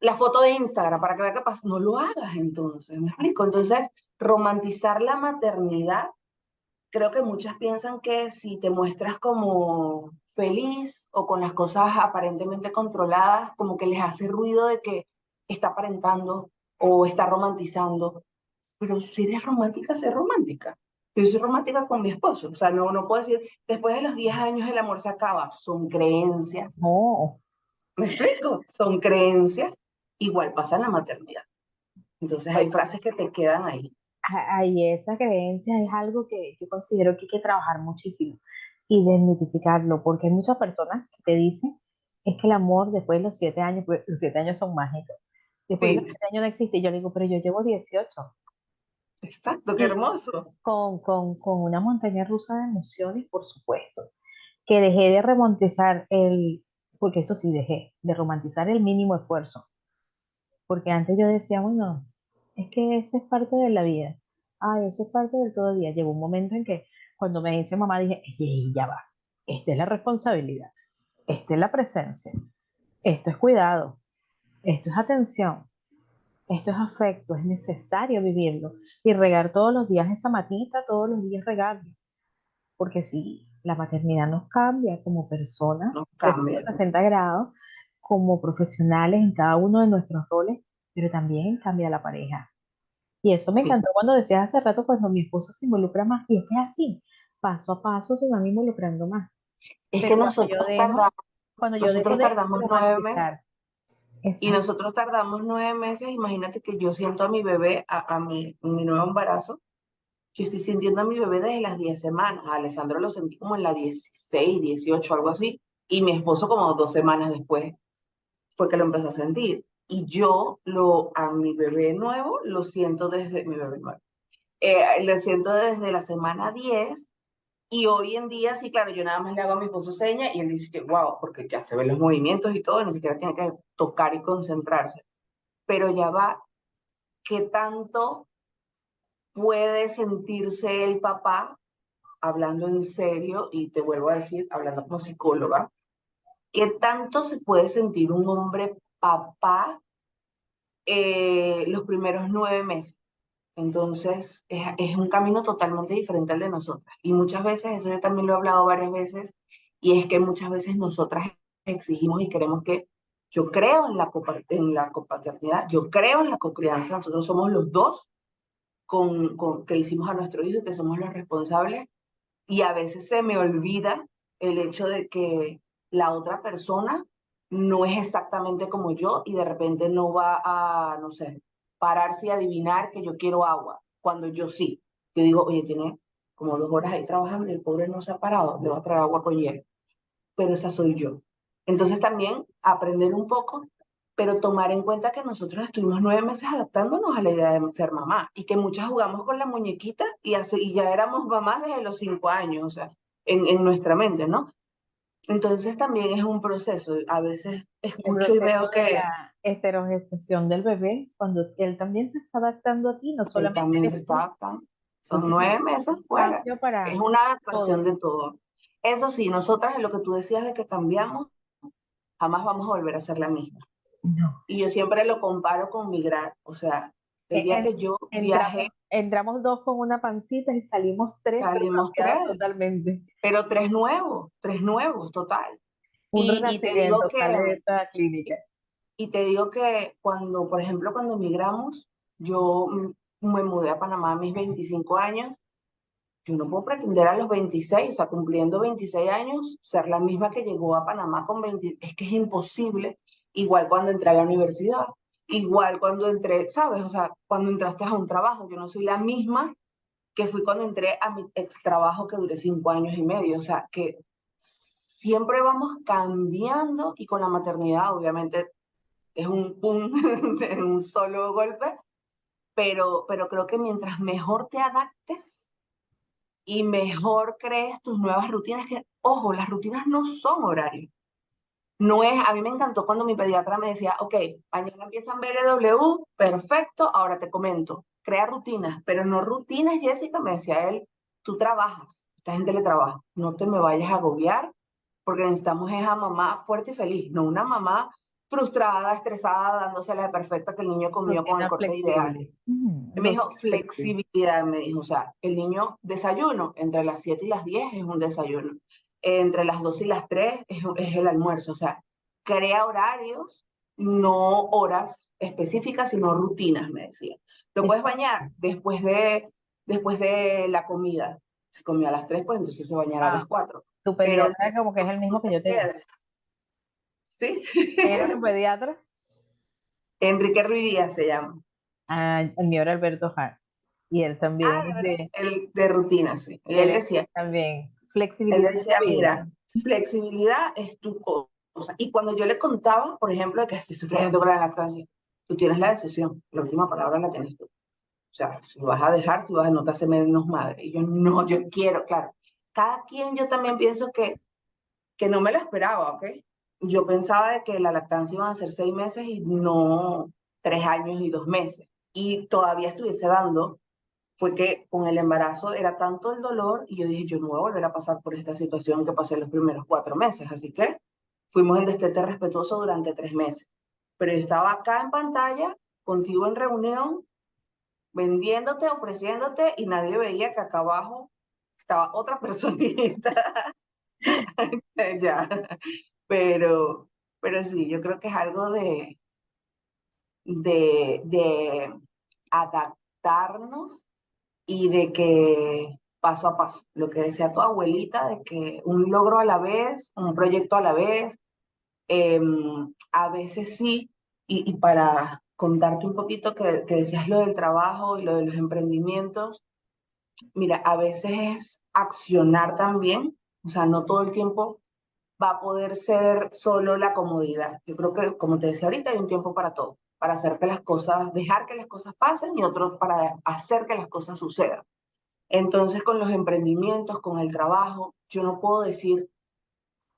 la foto de Instagram, para que vea qué pasa, no lo hagas entonces, ¿me explico? Entonces, romantizar la maternidad, creo que muchas piensan que si te muestras como feliz o con las cosas aparentemente controladas, como que les hace ruido de que está aparentando o está romantizando. Pero si eres romántica, sé romántica. Yo soy romántica con mi esposo, o sea, no puedo decir, después de los 10 años el amor se acaba, son creencias. No, ¿Me explico? Son creencias. Igual pasa en la maternidad. Entonces hay frases que te quedan ahí. ahí esa creencia es algo que yo considero que hay que trabajar muchísimo y desmitificarlo, porque hay muchas personas que te dicen es que el amor después de los 7 años, pues, los 7 años son mágicos, después de los Sí, 7 años no existe. Y yo le digo, pero yo llevo 18 exacto, qué y hermoso. con una montaña rusa de emociones, por supuesto, que dejé de romantizar porque eso sí dejé, de romantizar el mínimo esfuerzo. Porque antes yo decía, bueno, es que eso es parte de la vida. Ay, eso es parte del todo día. Llegó un momento en que cuando me dice mamá dije, "Ey, ya va. Esta es la responsabilidad. Esta es la presencia. Esto es cuidado. Esto es atención. Esto es afecto, es necesario vivirlo y regar todos los días esa matita, todos los días regarla, porque si la maternidad nos cambia como personas, nos 360 cambia. grados, como profesionales en cada uno de nuestros roles, pero también cambia la pareja. Y eso me Sí, encantó cuando decías hace rato, cuando mi esposo se involucra más, y es que es así, paso a paso se van involucrando más. es Pero que cuando yo dejo nosotros de tardamos 9 meses. romantizar, Y exacto, nosotros tardamos 9 meses. Imagínate que yo siento a mi bebé, mi nuevo embarazo. Yo estoy sintiendo a mi bebé desde las 10 semanas. A Alessandro lo sentí como en la 16, 18, algo así. Y mi esposo como 2 semanas después fue que lo empezó a sentir. Y a mi bebé nuevo lo siento desde, mi bebé nuevo, lo siento desde la semana 10. Y hoy en día, sí, claro, yo nada más le hago a mi esposo señas y él dice que, wow, porque ya se ven los movimientos y todo, ni siquiera tiene que tocar y concentrarse. Pero ya va, ¿qué tanto puede sentirse el papá, hablando en serio, y te vuelvo a decir, hablando como psicóloga, qué tanto se puede sentir un hombre papá los primeros 9 meses? Entonces, es un camino totalmente diferente al de nosotras. Y muchas veces, eso yo también lo he hablado varias veces, y es que muchas veces nosotras exigimos y queremos que yo creo en la copaternidad, yo creo en la cocrianza, nosotros somos los dos que hicimos a nuestro hijo y que somos los responsables, y a veces se me olvida el hecho de que la otra persona no es exactamente como yo y de repente no va a, no sé, pararse y adivinar que yo quiero agua, cuando yo sí. Yo digo, oye, tiene como 2 horas ahí trabajando y el pobre no se ha parado, le va a traer agua con hielo, pero esa soy yo. Entonces también aprender un poco, pero tomar en cuenta que nosotros estuvimos 9 meses adaptándonos a la idea de ser mamá y que muchas jugamos con la muñequita y ya éramos mamás desde los 5 años, o sea, en nuestra mente, ¿no? Entonces también es un proceso. A veces el escucho y proceso veo de que la esterogestación del bebé, cuando él también se está adaptando a ti, no él solamente también se eres está tú. adaptando. Son Entonces, 9 meses un fuera. cambio Es para una adaptación todos. de todo. Eso sí, nosotras en lo que tú decías de que cambiamos, jamás vamos a volver a ser la misma. No. Y yo siempre lo comparo con migrar. O sea, el día que yo viajé, Entramos dos con una pancita y salimos tres, pero salimos cambiados tres, totalmente. pero tres nuevos, total. Un Y te digo renacimiento sale de que, esta clínica. cuando, por ejemplo, cuando migramos, yo me mudé a Panamá a mis 25 años. Yo no puedo pretender a los 26, o sea, cumpliendo 26 años, ser la misma que llegó a Panamá con 20. Es que es imposible. Igual cuando entré a la universidad, igual cuando entré, ¿sabes? O sea, cuando entraste a un trabajo, yo no soy la misma que fui cuando entré a mi ex trabajo que duré 5 años y medio. O sea, que siempre vamos cambiando y con la maternidad, obviamente, es un pum de un solo golpe, pero creo que mientras mejor te adaptes, y mejor crees tus nuevas rutinas, que, ojo, las rutinas no son horarios. No es, a mí me encantó cuando mi pediatra me decía, ok, mañana empiezan BLW, perfecto, ahora te comento, crea rutinas, pero no rutinas, Jessica, me decía él, tú trabajas, estás en teletrabajo, no te me vayas a agobiar, porque necesitamos esa mamá fuerte y feliz, no una mamá frustrada, estresada, dándosela de perfecta que el niño comió con el Rutina corte ideal. flexible. Me dijo Rutina flexible. flexibilidad, me dijo, o sea, el niño desayuno entre las 7 y las 10 es un desayuno, entre las 2 y las 3 es el almuerzo, o sea, crea horarios, no horas específicas, sino rutinas, me decía. Lo puedes bañar Exacto. después de la comida. Si comía a las 3, pues entonces se bañará a las Ah, 4. tu Pero pediatra como que es el mismo que yo tenía. sí, ¿Era tu pediatra? Enrique Ruiz Díaz se llama. Ah, el mío era Alberto Hart. Y él Ah, también de es verdad. El de rutina, sí. Y él él es decía, también Él flexibilidad decía, de vida. mira, flexibilidad es tu cosa. Y cuando yo le contaba, por ejemplo, de que estoy sufriendo con la lactancia, tú tienes la decisión, la última palabra la tienes tú. O sea, si vas a dejar, si vas a no te hace menos madre. Y yo, no, yo quiero, claro. Cada quien, yo también pienso que no me lo esperaba, ¿ok? Yo pensaba de que la lactancia iba a ser 6 meses y no 3 años y 2 meses. Y todavía estuviese dando, fue que con el embarazo era tanto el dolor y yo dije, yo no voy a volver a pasar por esta situación que pasé los primeros 4 meses. Así que fuimos en destete respetuoso durante 3 meses. Pero yo estaba acá en pantalla contigo en reunión, vendiéndote, ofreciéndote, y nadie veía que acá abajo estaba otra personita. Ya, pero, pero sí, yo creo que es algo de adaptarnos y de que paso a paso, lo que decía tu abuelita, de que un logro a la vez, un proyecto a la vez, eh, a veces sí, y para contarte un poquito que decías lo del trabajo y lo de los emprendimientos, mira, a veces es accionar también, o sea, no todo el tiempo va a poder ser solo la comodidad. Yo creo que, como te decía ahorita, hay un tiempo para todo, para hacer que las cosas, dejar que las cosas pasen y otro para hacer que las cosas sucedan. Entonces, con los emprendimientos, con el trabajo, yo no puedo decir,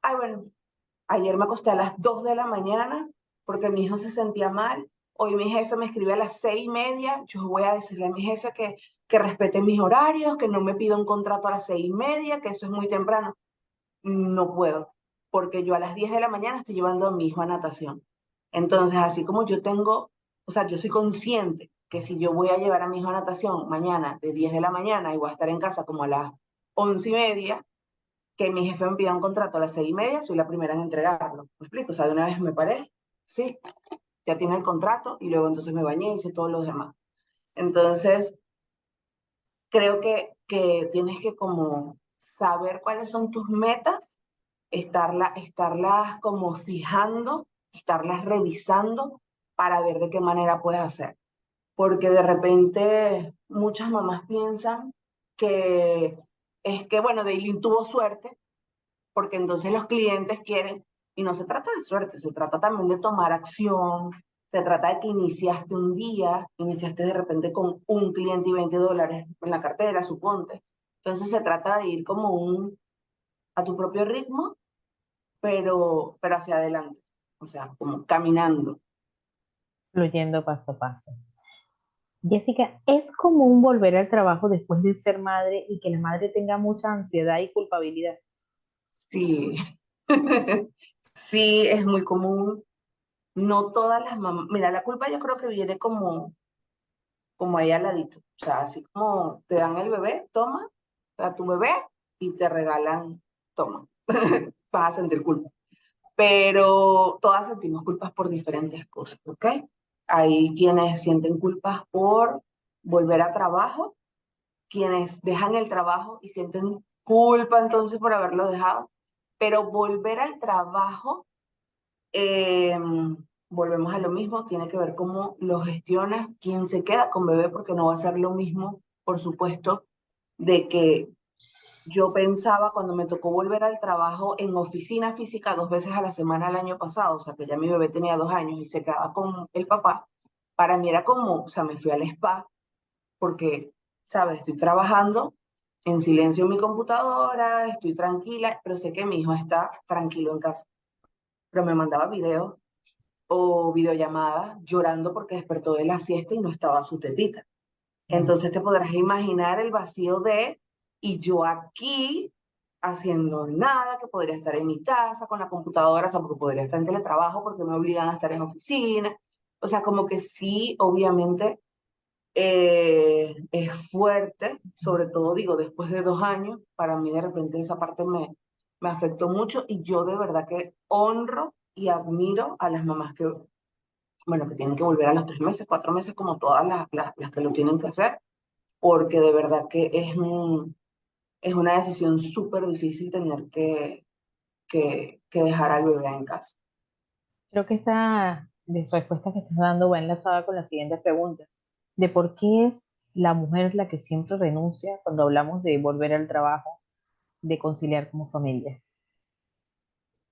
ay, bueno, ayer me acosté a las 2 de la mañana porque mi hijo se sentía mal. Hoy mi jefe me escribe a las 6:30. Yo voy a decirle a mi jefe que respete mis horarios, que no me pida un contrato a las 6:30, que eso es muy temprano. No puedo, porque yo a las 10 de la mañana estoy llevando a mi hijo a natación. Entonces, así como yo tengo, o sea, yo soy consciente que si yo voy a llevar a mi hijo a natación mañana de 10 de la mañana y voy a estar en casa como a las 11:30, que mi jefe me pida un contrato a las 6:30, soy la primera en entregarlo. ¿Me explico? O sea, de una vez me paré, sí, ya tiene el contrato y luego entonces me bañé y hice todos los demás. Entonces, creo que tienes que como saber cuáles son tus metas, estarlas como fijando, estarlas revisando para ver de qué manera puedes hacer. Porque de repente muchas mamás piensan que es que, bueno, Dailin tuvo suerte porque entonces los clientes quieren, y no se trata de suerte, se trata también de tomar acción, se trata de que iniciaste un día, iniciaste de repente con un cliente y $20 en la cartera, suponte. Entonces se trata de ir como a tu propio ritmo, pero hacia adelante, o sea, como caminando. Fluyendo paso a paso. Jessica, ¿es común volver al trabajo después de ser madre y que la madre tenga mucha ansiedad y culpabilidad? Sí, sí, es muy común. No todas las mamás, mira, la culpa yo creo que viene como ahí al ladito. O sea, así como te dan el bebé, toma, a tu bebé y te regalan, toma, vas a sentir culpa. Pero todas sentimos culpas por diferentes cosas, ¿ok? Hay quienes sienten culpas por volver a trabajo, quienes dejan el trabajo y sienten culpa entonces por haberlo dejado, pero volver al trabajo eh, volvemos a lo mismo, tiene que ver cómo lo gestionas, quién se queda con bebé, porque no va a ser lo mismo, por supuesto, de que yo pensaba cuando me tocó volver al trabajo en oficina física 2 veces a la semana el año pasado, o sea que ya mi bebé tenía 2 años y se quedaba con el papá, para mí era como, o sea, me fui al spa, porque, ¿sabes? Estoy trabajando en silencio en mi computadora, estoy tranquila, pero sé que mi hijo está tranquilo en casa, pero me mandaba videos o videollamada llorando porque despertó de la siesta y no estaba su tetita. Mm. Entonces te podrás imaginar el vacío y yo aquí haciendo nada, que podría estar en mi casa con la computadora, o sea, porque podría estar en teletrabajo porque me obligan a estar en oficina. O sea, como que sí, obviamente es fuerte, sobre todo digo, después de 2 años, para mí de repente esa parte me afectó mucho y yo de verdad que honro y admiro a las mamás que, bueno, que tienen que volver a los 3 meses, 4 meses, como todas las que lo tienen que hacer, porque de verdad que es una decisión súper difícil tener que dejar al bebé en casa. Creo que esta respuesta que estás dando va enlazada con la siguiente pregunta, de por qué es la mujer la que siempre renuncia cuando hablamos de volver al trabajo, de conciliar como familia.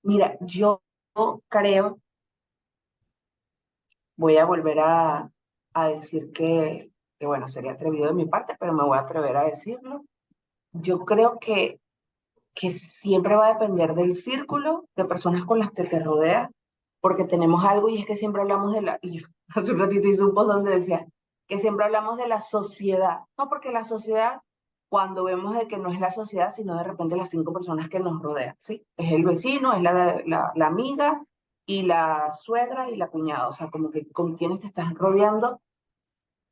Mira, yo creo, voy a volver a decir que, bueno, sería atrevido de mi parte, pero me voy a atrever a decirlo. Yo creo que siempre va a depender del círculo de personas con las que te rodeas, porque tenemos algo y es que siempre hablamos y yo hace un ratito hice un post donde decía que siempre hablamos de la sociedad, no porque la sociedad, cuando vemos de que no es la sociedad, sino de repente las 5 personas que nos rodean, ¿sí? Es el vecino, es la amiga, y la suegra y la cuñada, o sea, como que con quienes te estás rodeando,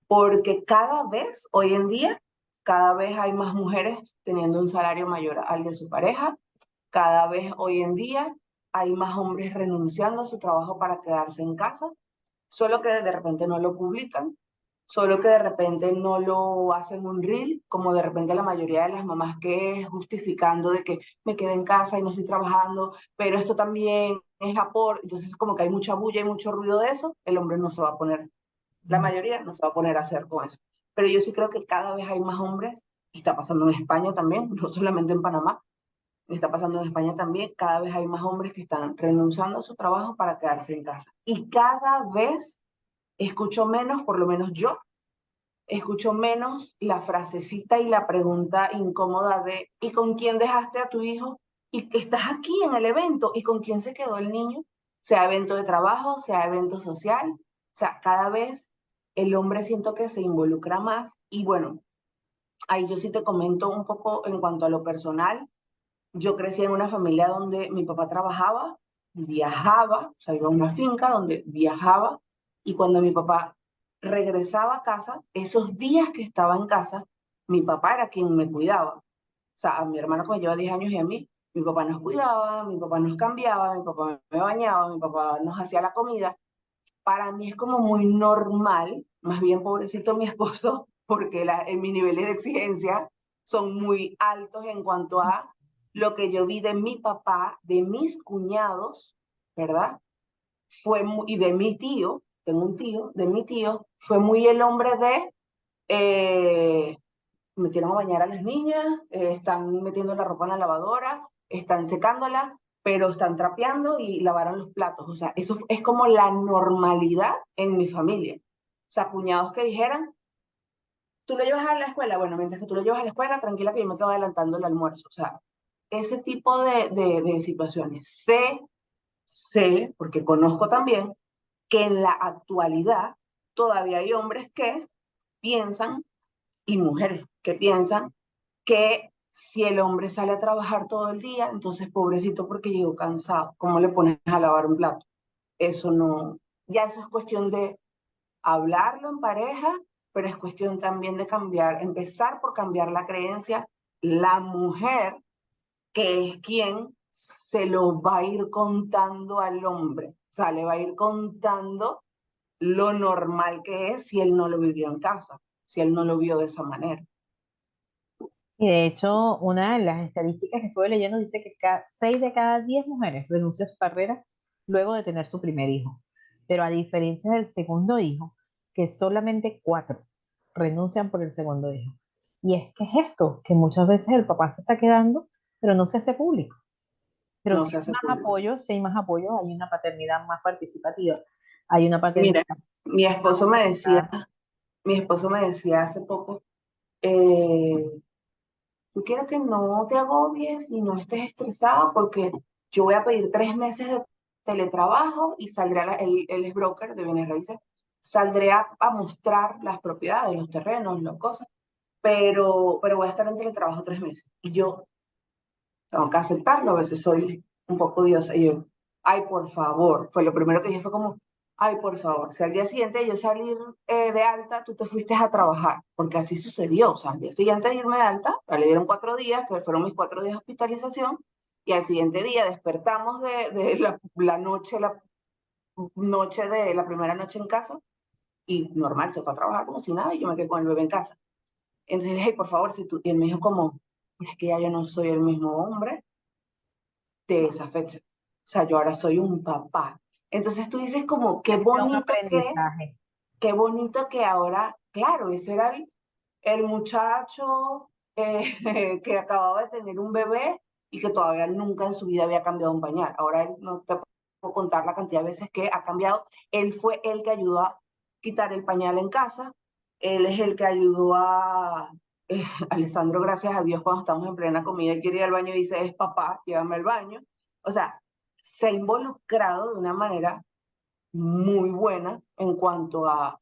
porque cada vez, hoy en día, cada vez hay más mujeres teniendo un salario mayor al de su pareja, cada vez hoy en día hay más hombres renunciando a su trabajo para quedarse en casa, solo que de repente no lo publican, solo que de repente no lo hacen un reel, como de repente la mayoría de las mamás que es justificando de que me quedé en casa y no estoy trabajando, pero esto también es aporte, entonces como que hay mucha bulla y mucho ruido de eso, el hombre no se va a poner, la mayoría no se va a poner a hacer con eso. Pero yo sí creo que cada vez hay más hombres, y está pasando en España también, no solamente en Panamá, está pasando en España también, cada vez hay más hombres que están renunciando a su trabajo para quedarse en casa. Y cada vez escucho menos, por lo menos yo, escucho menos la frasecita y la pregunta incómoda de ¿y con quién dejaste a tu hijo? ¿Y que estás aquí en el evento? ¿Y con quién se quedó el niño? Sea evento de trabajo, sea evento social. O sea, cada vez el hombre siento que se involucra más. Y bueno, ahí yo sí te comento un poco en cuanto a lo personal. Yo crecí en una familia donde mi papá trabajaba, viajaba, o sea, iba a una finca donde viajaba, y cuando mi papá regresaba a casa, esos días que estaba en casa, mi papá era quien me cuidaba. O sea, a mi hermano que me lleva 10 años y a mí, mi papá nos cuidaba, mi papá nos cambiaba, mi papá me bañaba, mi papá nos hacía la comida. Para mí es como muy normal, más bien pobrecito mi esposo, porque en mis niveles de exigencia son muy altos en cuanto a lo que yo vi de mi papá, de mis cuñados, ¿verdad? Y de mi tío, tengo un tío, de mi tío, fue muy el hombre de, eh, metieron a bañar a las niñas, están metiendo la ropa en la lavadora, están secándola, pero están trapeando y lavaron los platos. O sea, eso es como la normalidad en mi familia. O sea, cuñados que dijeran, tú lo llevas a la escuela, bueno, mientras que tú lo llevas a la escuela, tranquila que yo me quedo adelantando el almuerzo. O sea, ese tipo de situaciones. Sé, porque conozco también, que en la actualidad todavía hay hombres que piensan y mujeres que piensan que si el hombre sale a trabajar todo el día, entonces pobrecito porque llegó cansado, ¿cómo le pones a lavar un plato? Eso no, ya eso es cuestión de hablarlo en pareja, pero es cuestión también de cambiar, empezar por cambiar la creencia, la mujer que es quien se lo va a ir contando al hombre, o sea, le va a ir contando lo normal que es si él no lo vivió en casa, si él no lo vio de esa manera. Y de hecho, una de las estadísticas que estuve leyendo dice que 6 de cada 10 mujeres renuncia a su carrera luego de tener su primer hijo. Pero a diferencia del segundo hijo, que solamente 4 renuncian por el segundo hijo. Y es que es esto, que muchas veces el papá se está quedando, pero no se hace público. Pero No si se hay hace más público. apoyo, si hay más apoyo, hay una paternidad más participativa, hay una Mira, paternidad mi más esposo me decía, humanizada. mi esposo me decía hace poco, eh, yo quiero que no te agobies y no estés estresada porque yo voy a pedir 3 meses de teletrabajo y saldré, él es broker de bienes raíces, saldré a mostrar las propiedades, los terrenos, las cosas, pero voy a estar en teletrabajo 3 meses. Y yo tengo que aceptarlo, a veces soy un poco diosa. Y yo, ay, por favor, fue lo primero que dije, fue como, ay, por favor, si al día siguiente de yo salir de alta, tú te fuiste a trabajar, porque así sucedió, o sea, al día siguiente de irme de alta, le dieron 4 días, que fueron mis 4 días de hospitalización, y al siguiente día despertamos de la noche de la primera noche en casa, y normal, se fue a trabajar como si nada, y yo me quedé con el bebé en casa. Entonces, hey, por favor, si tú, y él me dijo como, es que ya yo no soy el mismo hombre de esa fecha. O sea, yo ahora soy un papá. Entonces tú dices como, Ha sido un aprendizaje. qué bonito que ahora, claro, ese era el muchacho que acababa de tener un bebé y que todavía nunca en su vida había cambiado un pañal. Ahora él no te puedo contar la cantidad de veces que ha cambiado. Él fue el que ayudó a quitar el pañal en casa. Él es el que ayudó a Alessandro, gracias a Dios, cuando estamos en plena comida y quiere ir al baño, dice, es papá, llévame al baño. O sea, se ha involucrado de una manera muy buena en cuanto a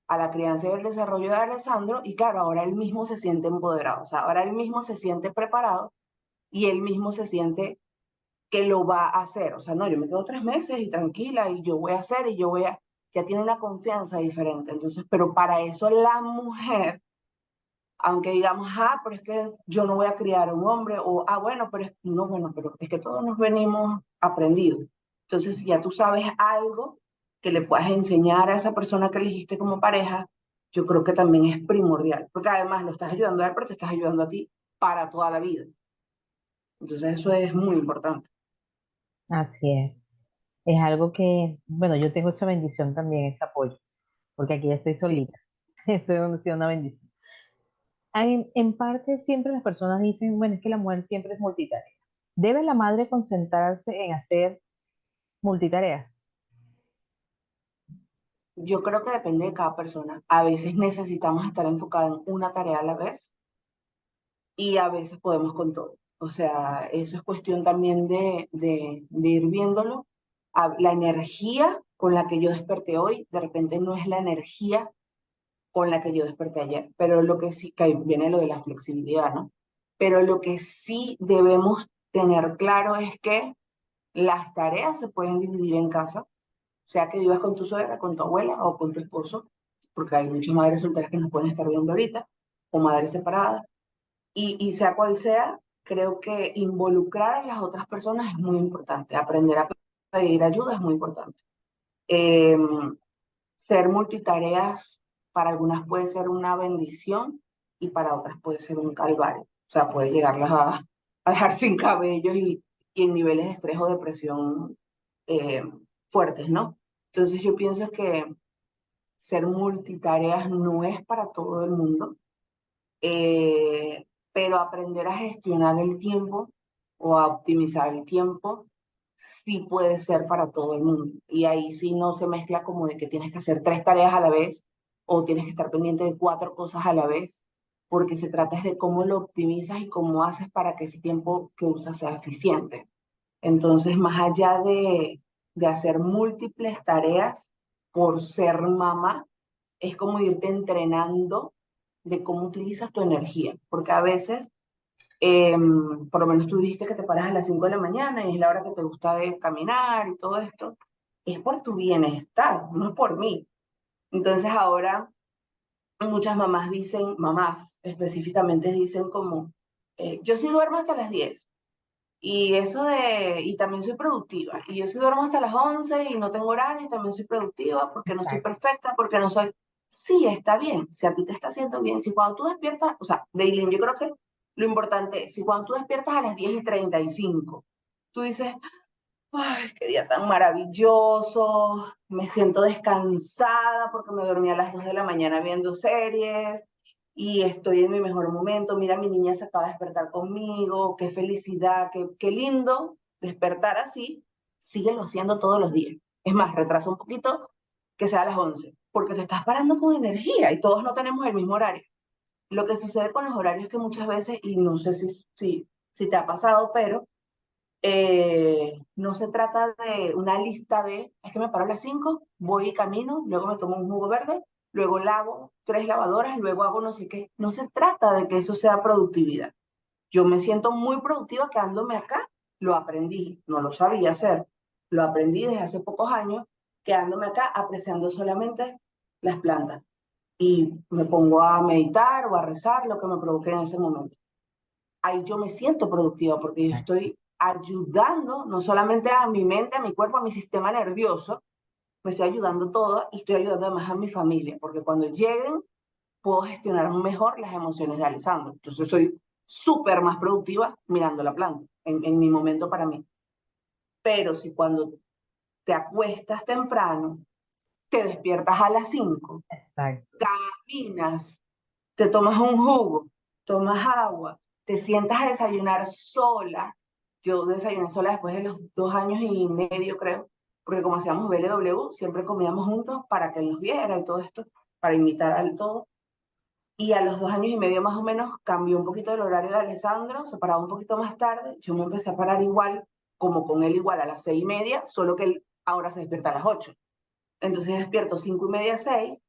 la crianza y el desarrollo de Alessandro, y claro, ahora él mismo se siente empoderado, o sea, ahora él mismo se siente preparado y él mismo se siente que lo va a hacer. O sea, no, yo me quedo 3 meses y tranquila y yo voy a hacer y yo voy a, ya tiene una confianza diferente. Entonces, pero para eso la mujer, aunque digamos, pero es que yo no voy a criar a un hombre, o, bueno, pero es, no, bueno, pero es que todos nos venimos aprendidos. Entonces, si ya tú sabes algo que le puedas enseñar a esa persona que elegiste como pareja, yo creo que también es primordial, porque además lo estás ayudando a él, pero te estás ayudando a ti para toda la vida. Entonces, eso es muy importante. Así es. Es algo que, bueno, yo tengo esa bendición también, ese apoyo, porque aquí estoy Sí. solita. Eso ha sido una bendición. En parte, siempre las personas dicen, bueno, es que la mujer siempre es multitarea. ¿Debe la madre concentrarse en hacer multitareas? Yo creo que depende de cada persona. A veces necesitamos estar enfocados en una tarea a la vez y a veces podemos con todo. O sea, eso es cuestión también de ir viéndolo. La energía con la que yo desperté hoy, de repente no es la energía con la que yo desperté ayer, pero lo que sí, que ahí viene lo de la flexibilidad, ¿no? Pero lo que sí debemos tener claro es que las tareas se pueden dividir en casa, sea que vivas con tu suegra, con tu abuela o con tu esposo, porque hay muchas madres solteras que nos pueden estar viendo ahorita, o madres separadas, y sea cual sea, creo que involucrar a las otras personas es muy importante, aprender a pedir ayuda es muy importante. Eh, Ser multitareas para algunas puede ser una bendición y para otras puede ser un calvario. O sea, puede llegarlas a dejar sin cabello y en niveles de estrés o depresión eh, fuertes, ¿no? Entonces yo pienso que ser multitareas no es para todo el mundo, pero aprender a gestionar el tiempo o a optimizar el tiempo sí puede ser para todo el mundo. Y ahí sí no se mezcla como de que tienes que hacer 3 tareas a la vez o tienes que estar pendiente de 4 cosas a la vez, porque se trata es de cómo lo optimizas y cómo haces para que ese tiempo que usas sea eficiente. Entonces, más allá de hacer múltiples tareas por ser mamá, es como irte entrenando de cómo utilizas tu energía, porque a veces, por lo menos tú dijiste que te paras a las 5 de la mañana y es la hora que te gusta de caminar y todo esto, es por tu bienestar, no es por mí. Entonces ahora muchas mamás dicen, mamás específicamente dicen como, yo sí duermo hasta las 10 y eso y también soy productiva. Y yo sí duermo hasta las 11 y no tengo horario y también soy productiva porque no soy Exacto. perfecta, porque no soy... Sí, está bien. Si a ti te está haciendo bien, si cuando tú despiertas, o sea, Daylin, yo creo que lo importante es, si cuando tú despiertas a las 10:35, tú dices, ay, qué día tan maravilloso, me siento descansada porque me dormí a las 2 de la mañana viendo series y estoy en mi mejor momento, mira, mi niña se acaba de despertar conmigo, qué felicidad, qué lindo despertar así, síguelo haciendo todos los días. Es más, retrasa un poquito que sea a las 11 porque te estás parando con energía y todos no tenemos el mismo horario. Lo que sucede con los horarios es que muchas veces, y no sé si te ha pasado, pero no se trata de una lista de, es que me paro a las 5, voy y camino, luego me tomo un jugo verde, luego lavo 3 lavadoras y luego hago no sé qué. No se trata de que eso sea productividad. Yo me siento muy productiva quedándome acá, lo aprendí, no lo sabía hacer, lo aprendí desde hace pocos años, quedándome acá apreciando solamente las plantas y me pongo a meditar o a rezar lo que me provoque en ese momento. Ahí yo me siento productiva porque yo estoy ayudando no solamente a mi mente, a mi cuerpo, a mi sistema nervioso, me estoy ayudando todo y estoy ayudando además a mi familia, porque cuando lleguen puedo gestionar mejor las emociones de Alessandro. Entonces soy súper más productiva mirando la planta en mi momento para mí. Pero si cuando te acuestas temprano, te despiertas a las 5, Exacto. caminas, te tomas un jugo, tomas agua, te sientas a desayunar sola. Yo desayuné sola después de los 2 años y medio, creo, porque como hacíamos BLW, siempre comíamos juntos para que él nos viera y todo esto, para imitar al todo. Y a los 2 años y medio más o menos cambió un poquito el horario de Alessandro, se paraba un poquito más tarde, yo me empecé a parar igual, como con él igual a las 6:30, solo que él ahora se despierta a las 8. Entonces despierto 5:30, 6,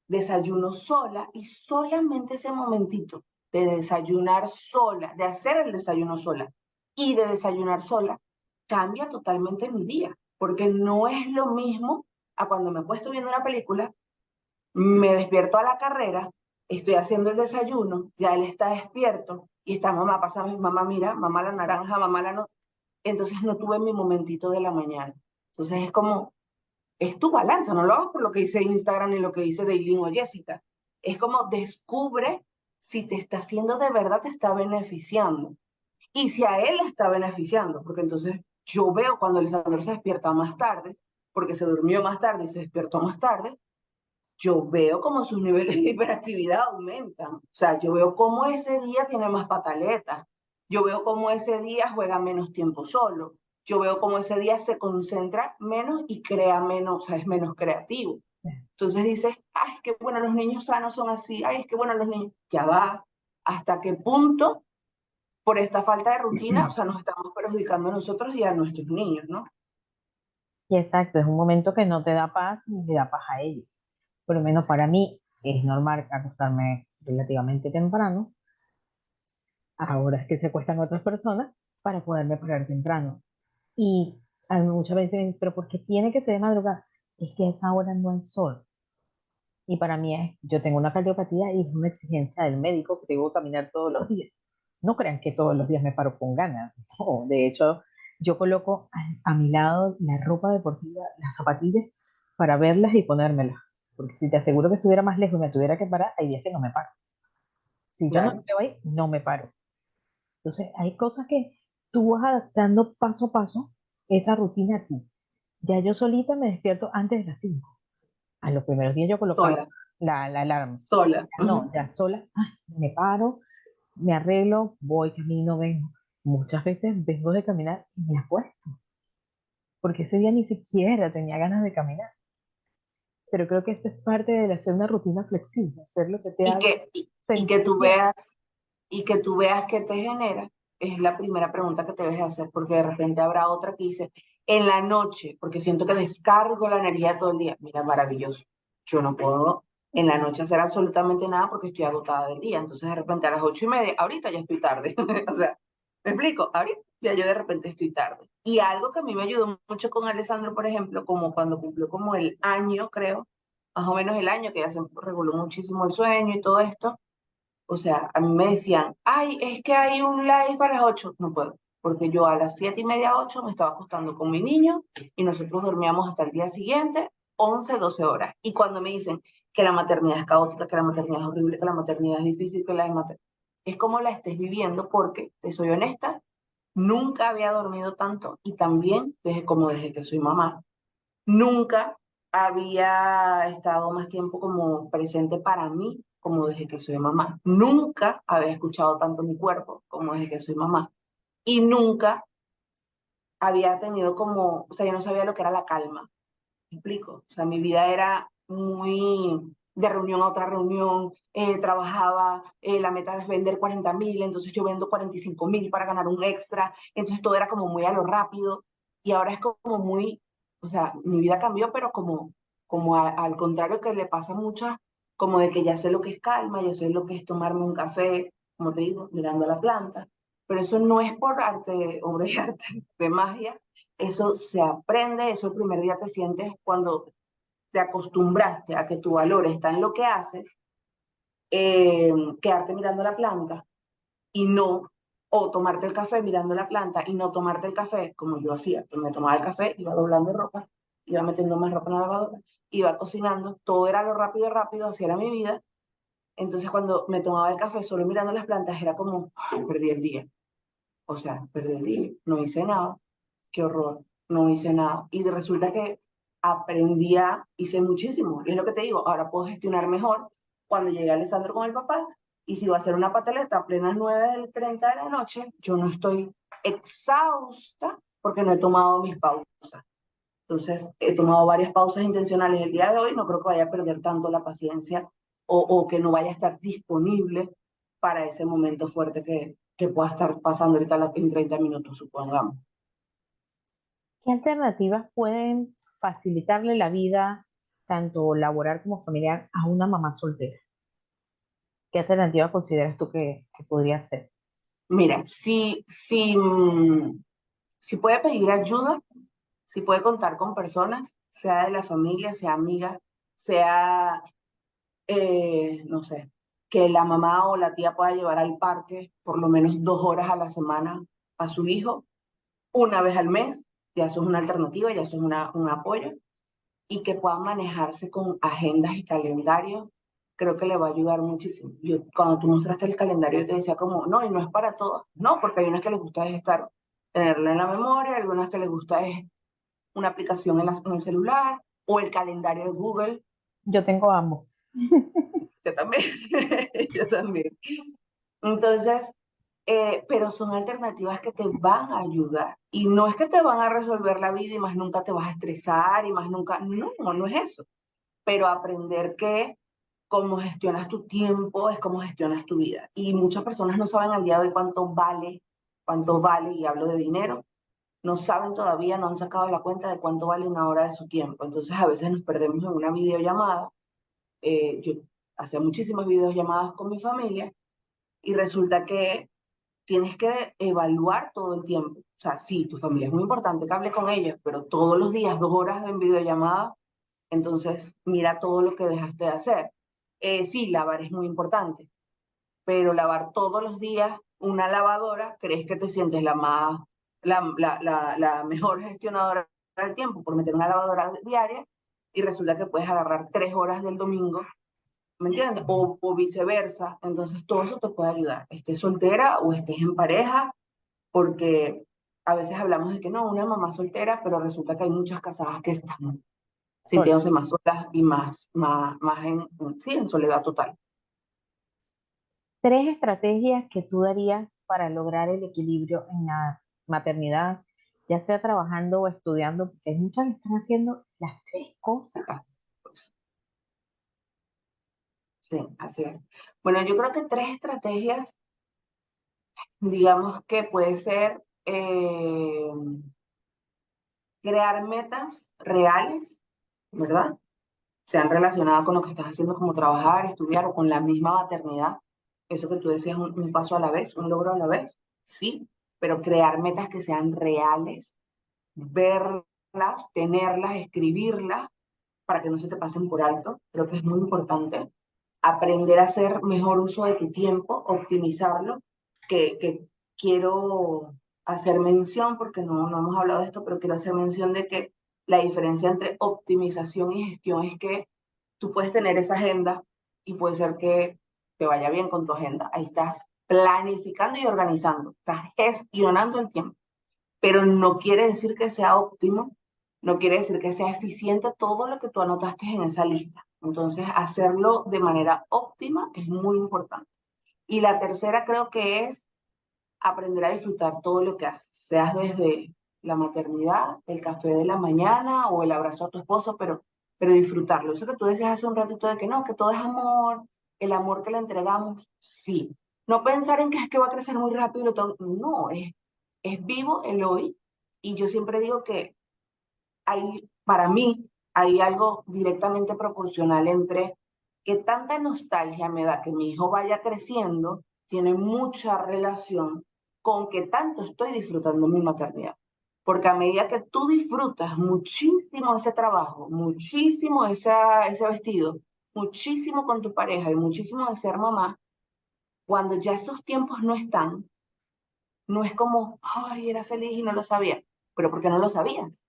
desayuno sola y solamente ese momentito de desayunar sola, de hacer el desayuno sola y de desayunar sola, cambia totalmente mi día, porque no es lo mismo a cuando me acuesto viendo una película, me despierto a la carrera, estoy haciendo el desayuno, ya él está despierto y está mamá, pasa mi mamá, mira, mamá la naranja, mamá la no, entonces no tuve mi momentito de la mañana. Entonces es como, es tu balanza, no lo hagas por lo que dice Instagram ni lo que dice Dailin o Jessica. Es como descubre si te está haciendo de verdad, te está beneficiando. Y si a él le está beneficiando, porque entonces yo veo cuando Lisandro se despierta más tarde, porque se durmió más tarde y se despertó más tarde, yo veo como sus niveles de hiperactividad aumentan. O sea, yo veo cómo ese día tiene más pataletas. Yo veo cómo ese día juega menos tiempo solo. Yo veo cómo ese día se concentra menos y crea menos, o sea, es menos creativo. Entonces dices, ay, es que bueno, los niños sanos son así, ay, es que bueno, los niños, ya va, ¿hasta qué punto por esta falta de rutina, o sea, nos estamos perjudicando a nosotros y a nuestros niños, ¿no? Y exacto, es un momento que no te da paz ni le da paz a ellos. Por lo menos para mí es normal acostarme relativamente temprano, ahora es que se acuestan otras personas para poderme parar temprano. Y a mí muchas veces me dicen, pero ¿por qué tiene que ser de madrugada? Es que a esa hora no hay sol. Y para mí es, yo tengo una cardiopatía y es una exigencia del médico que tengo que caminar todos los días. No crean que todos los días me paro con ganas. No, de hecho, yo coloco a mi lado la ropa deportiva, las zapatillas, para verlas y ponérmelas. Porque si te aseguro que estuviera más lejos y me tuviera que parar, hay días que no me paro. Si yo no Claro. me veo ahí, no me paro. Entonces, hay cosas que tú vas adaptando paso a paso esa rutina a ti. Ya yo solita me despierto antes de las 5. A los primeros días yo colocaba Sola, la alarma. sola. Ya no, ya sola, ay, me paro, me arreglo, voy, camino, vengo. Muchas veces vengo de caminar y me acuesto, porque ese día ni siquiera tenía ganas de caminar. Pero creo que esto es parte de hacer una rutina flexible, hacer lo que te Y haga que, y que sentir tú bien. veas, y que tú veas qué te genera, es la primera pregunta que te debes de hacer, porque de repente habrá otra que dice, en la noche, porque siento que descargo la energía todo el día. Mira, maravilloso. Yo no puedo en la noche hacer absolutamente nada porque estoy agotada del día. Entonces de repente a las 8:30, ahorita ya estoy tarde. O sea, ¿me explico? Ahorita ya yo de repente estoy tarde. Y algo que a mí me ayudó mucho con Alessandro, por ejemplo, como cuando cumplió como el año, creo, más o menos el año, que ya se reguló muchísimo el sueño y todo esto. O sea, a mí me decían, ay, es que hay un live a las 8. No puedo, porque yo a las 7:30, 8 me estaba acostando con mi niño y nosotros dormíamos hasta el día siguiente, 11, 12 horas. Y cuando me dicen que la maternidad es caótica, que la maternidad es horrible, que la maternidad es difícil, que la maternidad... Es como la estés viviendo porque, te soy honesta, nunca había dormido tanto y también desde que soy mamá. Nunca había estado más tiempo como presente para mí como desde que soy mamá. Nunca había escuchado tanto mi cuerpo como desde que soy mamá. Y nunca había tenido como, o sea, yo no sabía lo que era la calma. ¿Me explico? O sea, mi vida era muy de reunión a otra reunión, trabajaba, la meta es vender 40.000, entonces yo vendo 45.000 para ganar un extra, entonces todo era como muy a lo rápido y ahora es como muy, o sea, mi vida cambió, pero como al contrario que le pasa a muchas, como de que ya sé lo que es calma, ya sé lo que es tomarme un café, como te digo, mirando a la planta, pero eso no es por arte, obra y arte de magia, eso se aprende, eso el primer día te sientes cuando te acostumbraste a que tu valor está en lo que haces, quedarte mirando la planta y no, o tomarte el café mirando la planta y no tomarte el café como yo hacía, que me tomaba el café, iba doblando ropa, iba metiendo más ropa en la lavadora, iba cocinando, todo era lo rápido, rápido, así era mi vida. Entonces cuando me tomaba el café solo mirando las plantas era como, "Ay, perdí el día, o sea, perdí el día, no hice nada, qué horror, no hice nada". Y resulta que aprendía, hice muchísimo. Y es lo que te digo, ahora puedo gestionar mejor cuando llegue Alessandro con el papá. Y si va a ser una pataleta a plenas 9:30 de la noche, yo no estoy exhausta porque no he tomado mis pausas. Entonces, he tomado varias pausas intencionales el día de hoy. No creo que vaya a perder tanto la paciencia o que no vaya a estar disponible para ese momento fuerte que pueda estar pasando ahorita en 30 minutos, supongamos. ¿Qué alternativas pueden facilitarle la vida, tanto laboral como familiar, a una mamá soltera? ¿Qué alternativa consideras tú que podría ser? Mira, si Si puede pedir ayuda, si puede contar con personas, sea de la familia, sea amiga, sea, no sé, que la mamá o la tía pueda llevar al parque por lo menos 2 horas a la semana a su hijo, una vez al mes, ya eso es una alternativa, ya eso es un apoyo, y que puedan manejarse con agendas y calendarios, creo que le va a ayudar muchísimo. Yo, cuando tú mostraste el calendario, te decía como, no, y no es para todos, no, porque hay unas que les gusta es estar, tenerlo en la memoria, algunas que les gusta es una aplicación en el celular, o el calendario de Google, Yo tengo ambos. yo también, yo también. Entonces, pero son alternativas que te van a ayudar. Y no es que te van a resolver la vida y más nunca te vas a estresar y más nunca, no, no es eso. Pero aprender que cómo gestionas tu tiempo es cómo gestionas tu vida. Y muchas personas no saben al día de hoy cuánto vale, y hablo de dinero, no saben todavía, no han sacado la cuenta de cuánto vale una hora de su tiempo. Entonces a veces nos perdemos en una videollamada. Yo hacía muchísimas videollamadas con mi familia y resulta que tienes que evaluar todo el tiempo. O sea, sí, tu familia es muy importante que hable con ellos, pero todos los días 2 horas en videollamada, entonces mira todo lo que dejaste de hacer. Sí, lavar es muy importante, pero lavar todos los días una lavadora, ¿crees que te sientes la mejor gestionadora del tiempo por meter una lavadora diaria y resulta que puedes agarrar 3 horas del domingo? ¿Me entiendes? O viceversa. Entonces todo eso te puede ayudar, estés soltera o estés en pareja, porque a veces hablamos de que no, una mamá soltera, pero resulta que hay muchas casadas que están Sol. sintiéndose más solas y más sí, en soledad total. Tres estrategias que tú darías para lograr el equilibrio en la maternidad, ya sea trabajando o estudiando, porque hay muchas que están haciendo las tres cosas. Ah, pues, sí, así es. Bueno, yo creo que 3 estrategias, digamos que puede ser crear metas reales, ¿verdad? Sean relacionadas con lo que estás haciendo, como trabajar, estudiar o con la misma maternidad. Eso que tú decías, un paso a la vez, un logro a la vez, sí, pero crear metas que sean reales, verlas, tenerlas, escribirlas, para que no se te pasen por alto. Creo que es muy importante aprender a hacer mejor uso de tu tiempo, optimizarlo, que quiero hacer mención, porque no hemos hablado de esto, pero quiero hacer mención de que la diferencia entre optimización y gestión es que tú puedes tener esa agenda y puede ser que te vaya bien con tu agenda. Ahí estás planificando y organizando, estás gestionando el tiempo, pero no quiere decir que sea óptimo, no quiere decir que sea eficiente todo lo que tú anotaste en esa lista. Entonces, hacerlo de manera óptima es muy importante. Y la tercera creo que es aprender a disfrutar todo lo que haces, seas desde la maternidad, el café de la mañana o el abrazo a tu esposo, pero disfrutarlo. Eso que tú decías hace un ratito de que no, que todo es amor, el amor que le entregamos, sí. No pensar en que es que va a crecer muy rápido, no, es vivo el hoy. Y yo siempre digo que para mí, hay algo directamente proporcional entre que tanta nostalgia me da que mi hijo vaya creciendo, tiene mucha relación con que tanto estoy disfrutando mi maternidad. Porque a medida que tú disfrutas muchísimo ese trabajo, muchísimo ese vestido, muchísimo con tu pareja y muchísimo de ser mamá, cuando ya esos tiempos no están, no es como, ay, era feliz y no lo sabía. Pero ¿por qué no lo sabías?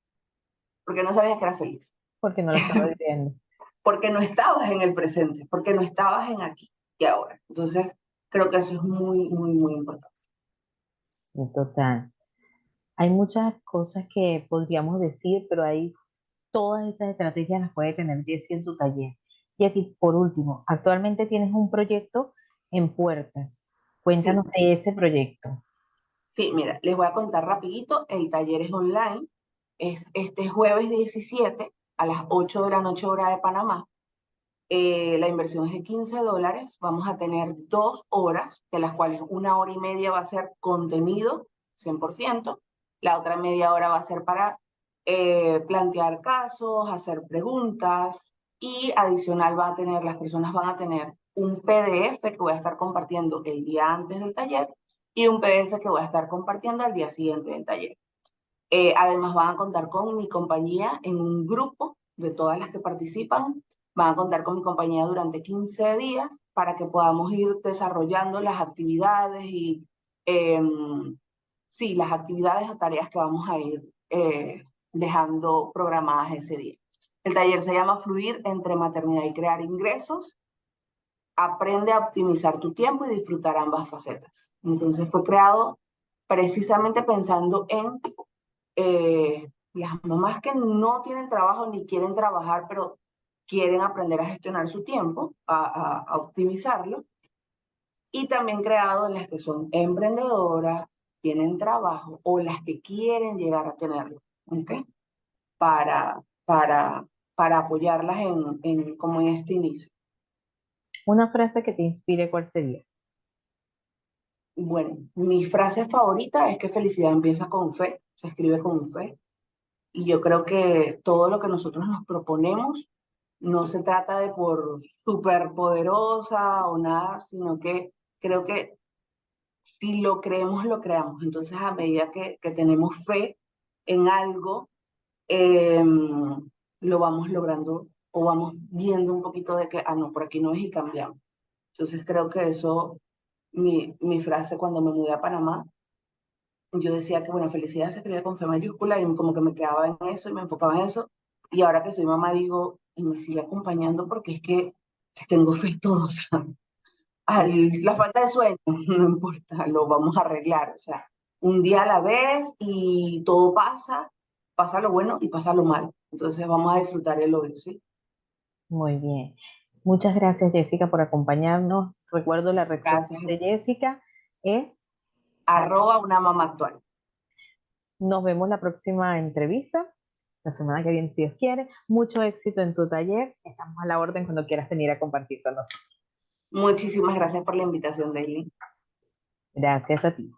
Porque no sabías que era feliz. Porque no lo estaba viviendo. Porque no estabas en el presente, porque no estabas en aquí y ahora. Entonces, creo que eso es muy, muy, muy importante. Sí, total. Hay muchas cosas que podríamos decir, pero hay todas estas estrategias las puede tener Jessie en su taller. Jessie, por último, actualmente tienes un proyecto en puertas. Sí, Cuéntanos de ese proyecto. sí, mira, les voy a contar rapidito, el taller es online, es este jueves 17 a las 8 de la noche hora de Panamá. La inversión es de $15, vamos a tener 2 horas, de las cuales 1 hora y media va a ser contenido, 100%, la otra media hora va a ser para plantear casos, hacer preguntas y adicional las personas van a tener un PDF que voy a estar compartiendo el día antes del taller y un PDF que voy a estar compartiendo al día siguiente del taller. Además van a contar con mi compañía en un grupo de todas las que participan. Van a contar con mi compañía durante 15 días para que podamos ir desarrollando las actividades y, sí, las actividades o tareas que vamos a ir dejando programadas ese día. El taller se llama Fluir entre maternidad y crear ingresos. Aprende a optimizar tu tiempo y disfrutar ambas facetas. Entonces fue creado precisamente pensando en las mamás que no tienen trabajo ni quieren trabajar, pero quieren aprender a gestionar su tiempo, a optimizarlo, y también creado en las que son emprendedoras, tienen trabajo o las que quieren llegar a tenerlo, ¿ok? Para, para, para apoyarlas como en este inicio. Una frase que te inspire, ¿cuál sería? Bueno, mi frase favorita es que felicidad empieza con fe, se escribe con fe, y yo creo que todo lo que nosotros nos proponemos no se trata de por súper poderosa o nada, sino que creo que si lo creemos, lo creamos. Entonces, a medida que tenemos fe en algo, eh, lo vamos logrando o vamos viendo un poquito de que, ah, no, por aquí no es y cambiamos. Entonces, creo que eso, mi frase cuando me mudé a Panamá, yo decía que, bueno, felicidad se escribe con fe mayúscula y como que me quedaba en eso y me enfocaba en eso. Y ahora que soy mamá digo, y me sigue acompañando porque es que les tengo fe a todos. O sea, la falta de sueño, no importa, lo vamos a arreglar. O sea, un día a la vez y todo pasa, pasa lo bueno y pasa lo malo. Entonces vamos a disfrutar el hoy, ¿sí? Muy bien. Muchas gracias, Jessica, por acompañarnos. Recuerdo la red social Gracias. de Jessica es, Arroba una mamá actual. nos vemos la próxima entrevista, la semana que viene, si Dios quiere. Mucho éxito en tu taller. Estamos a la orden cuando quieras venir a compartir con nosotros. Muchísimas gracias por la invitación, Daily. Gracias a ti.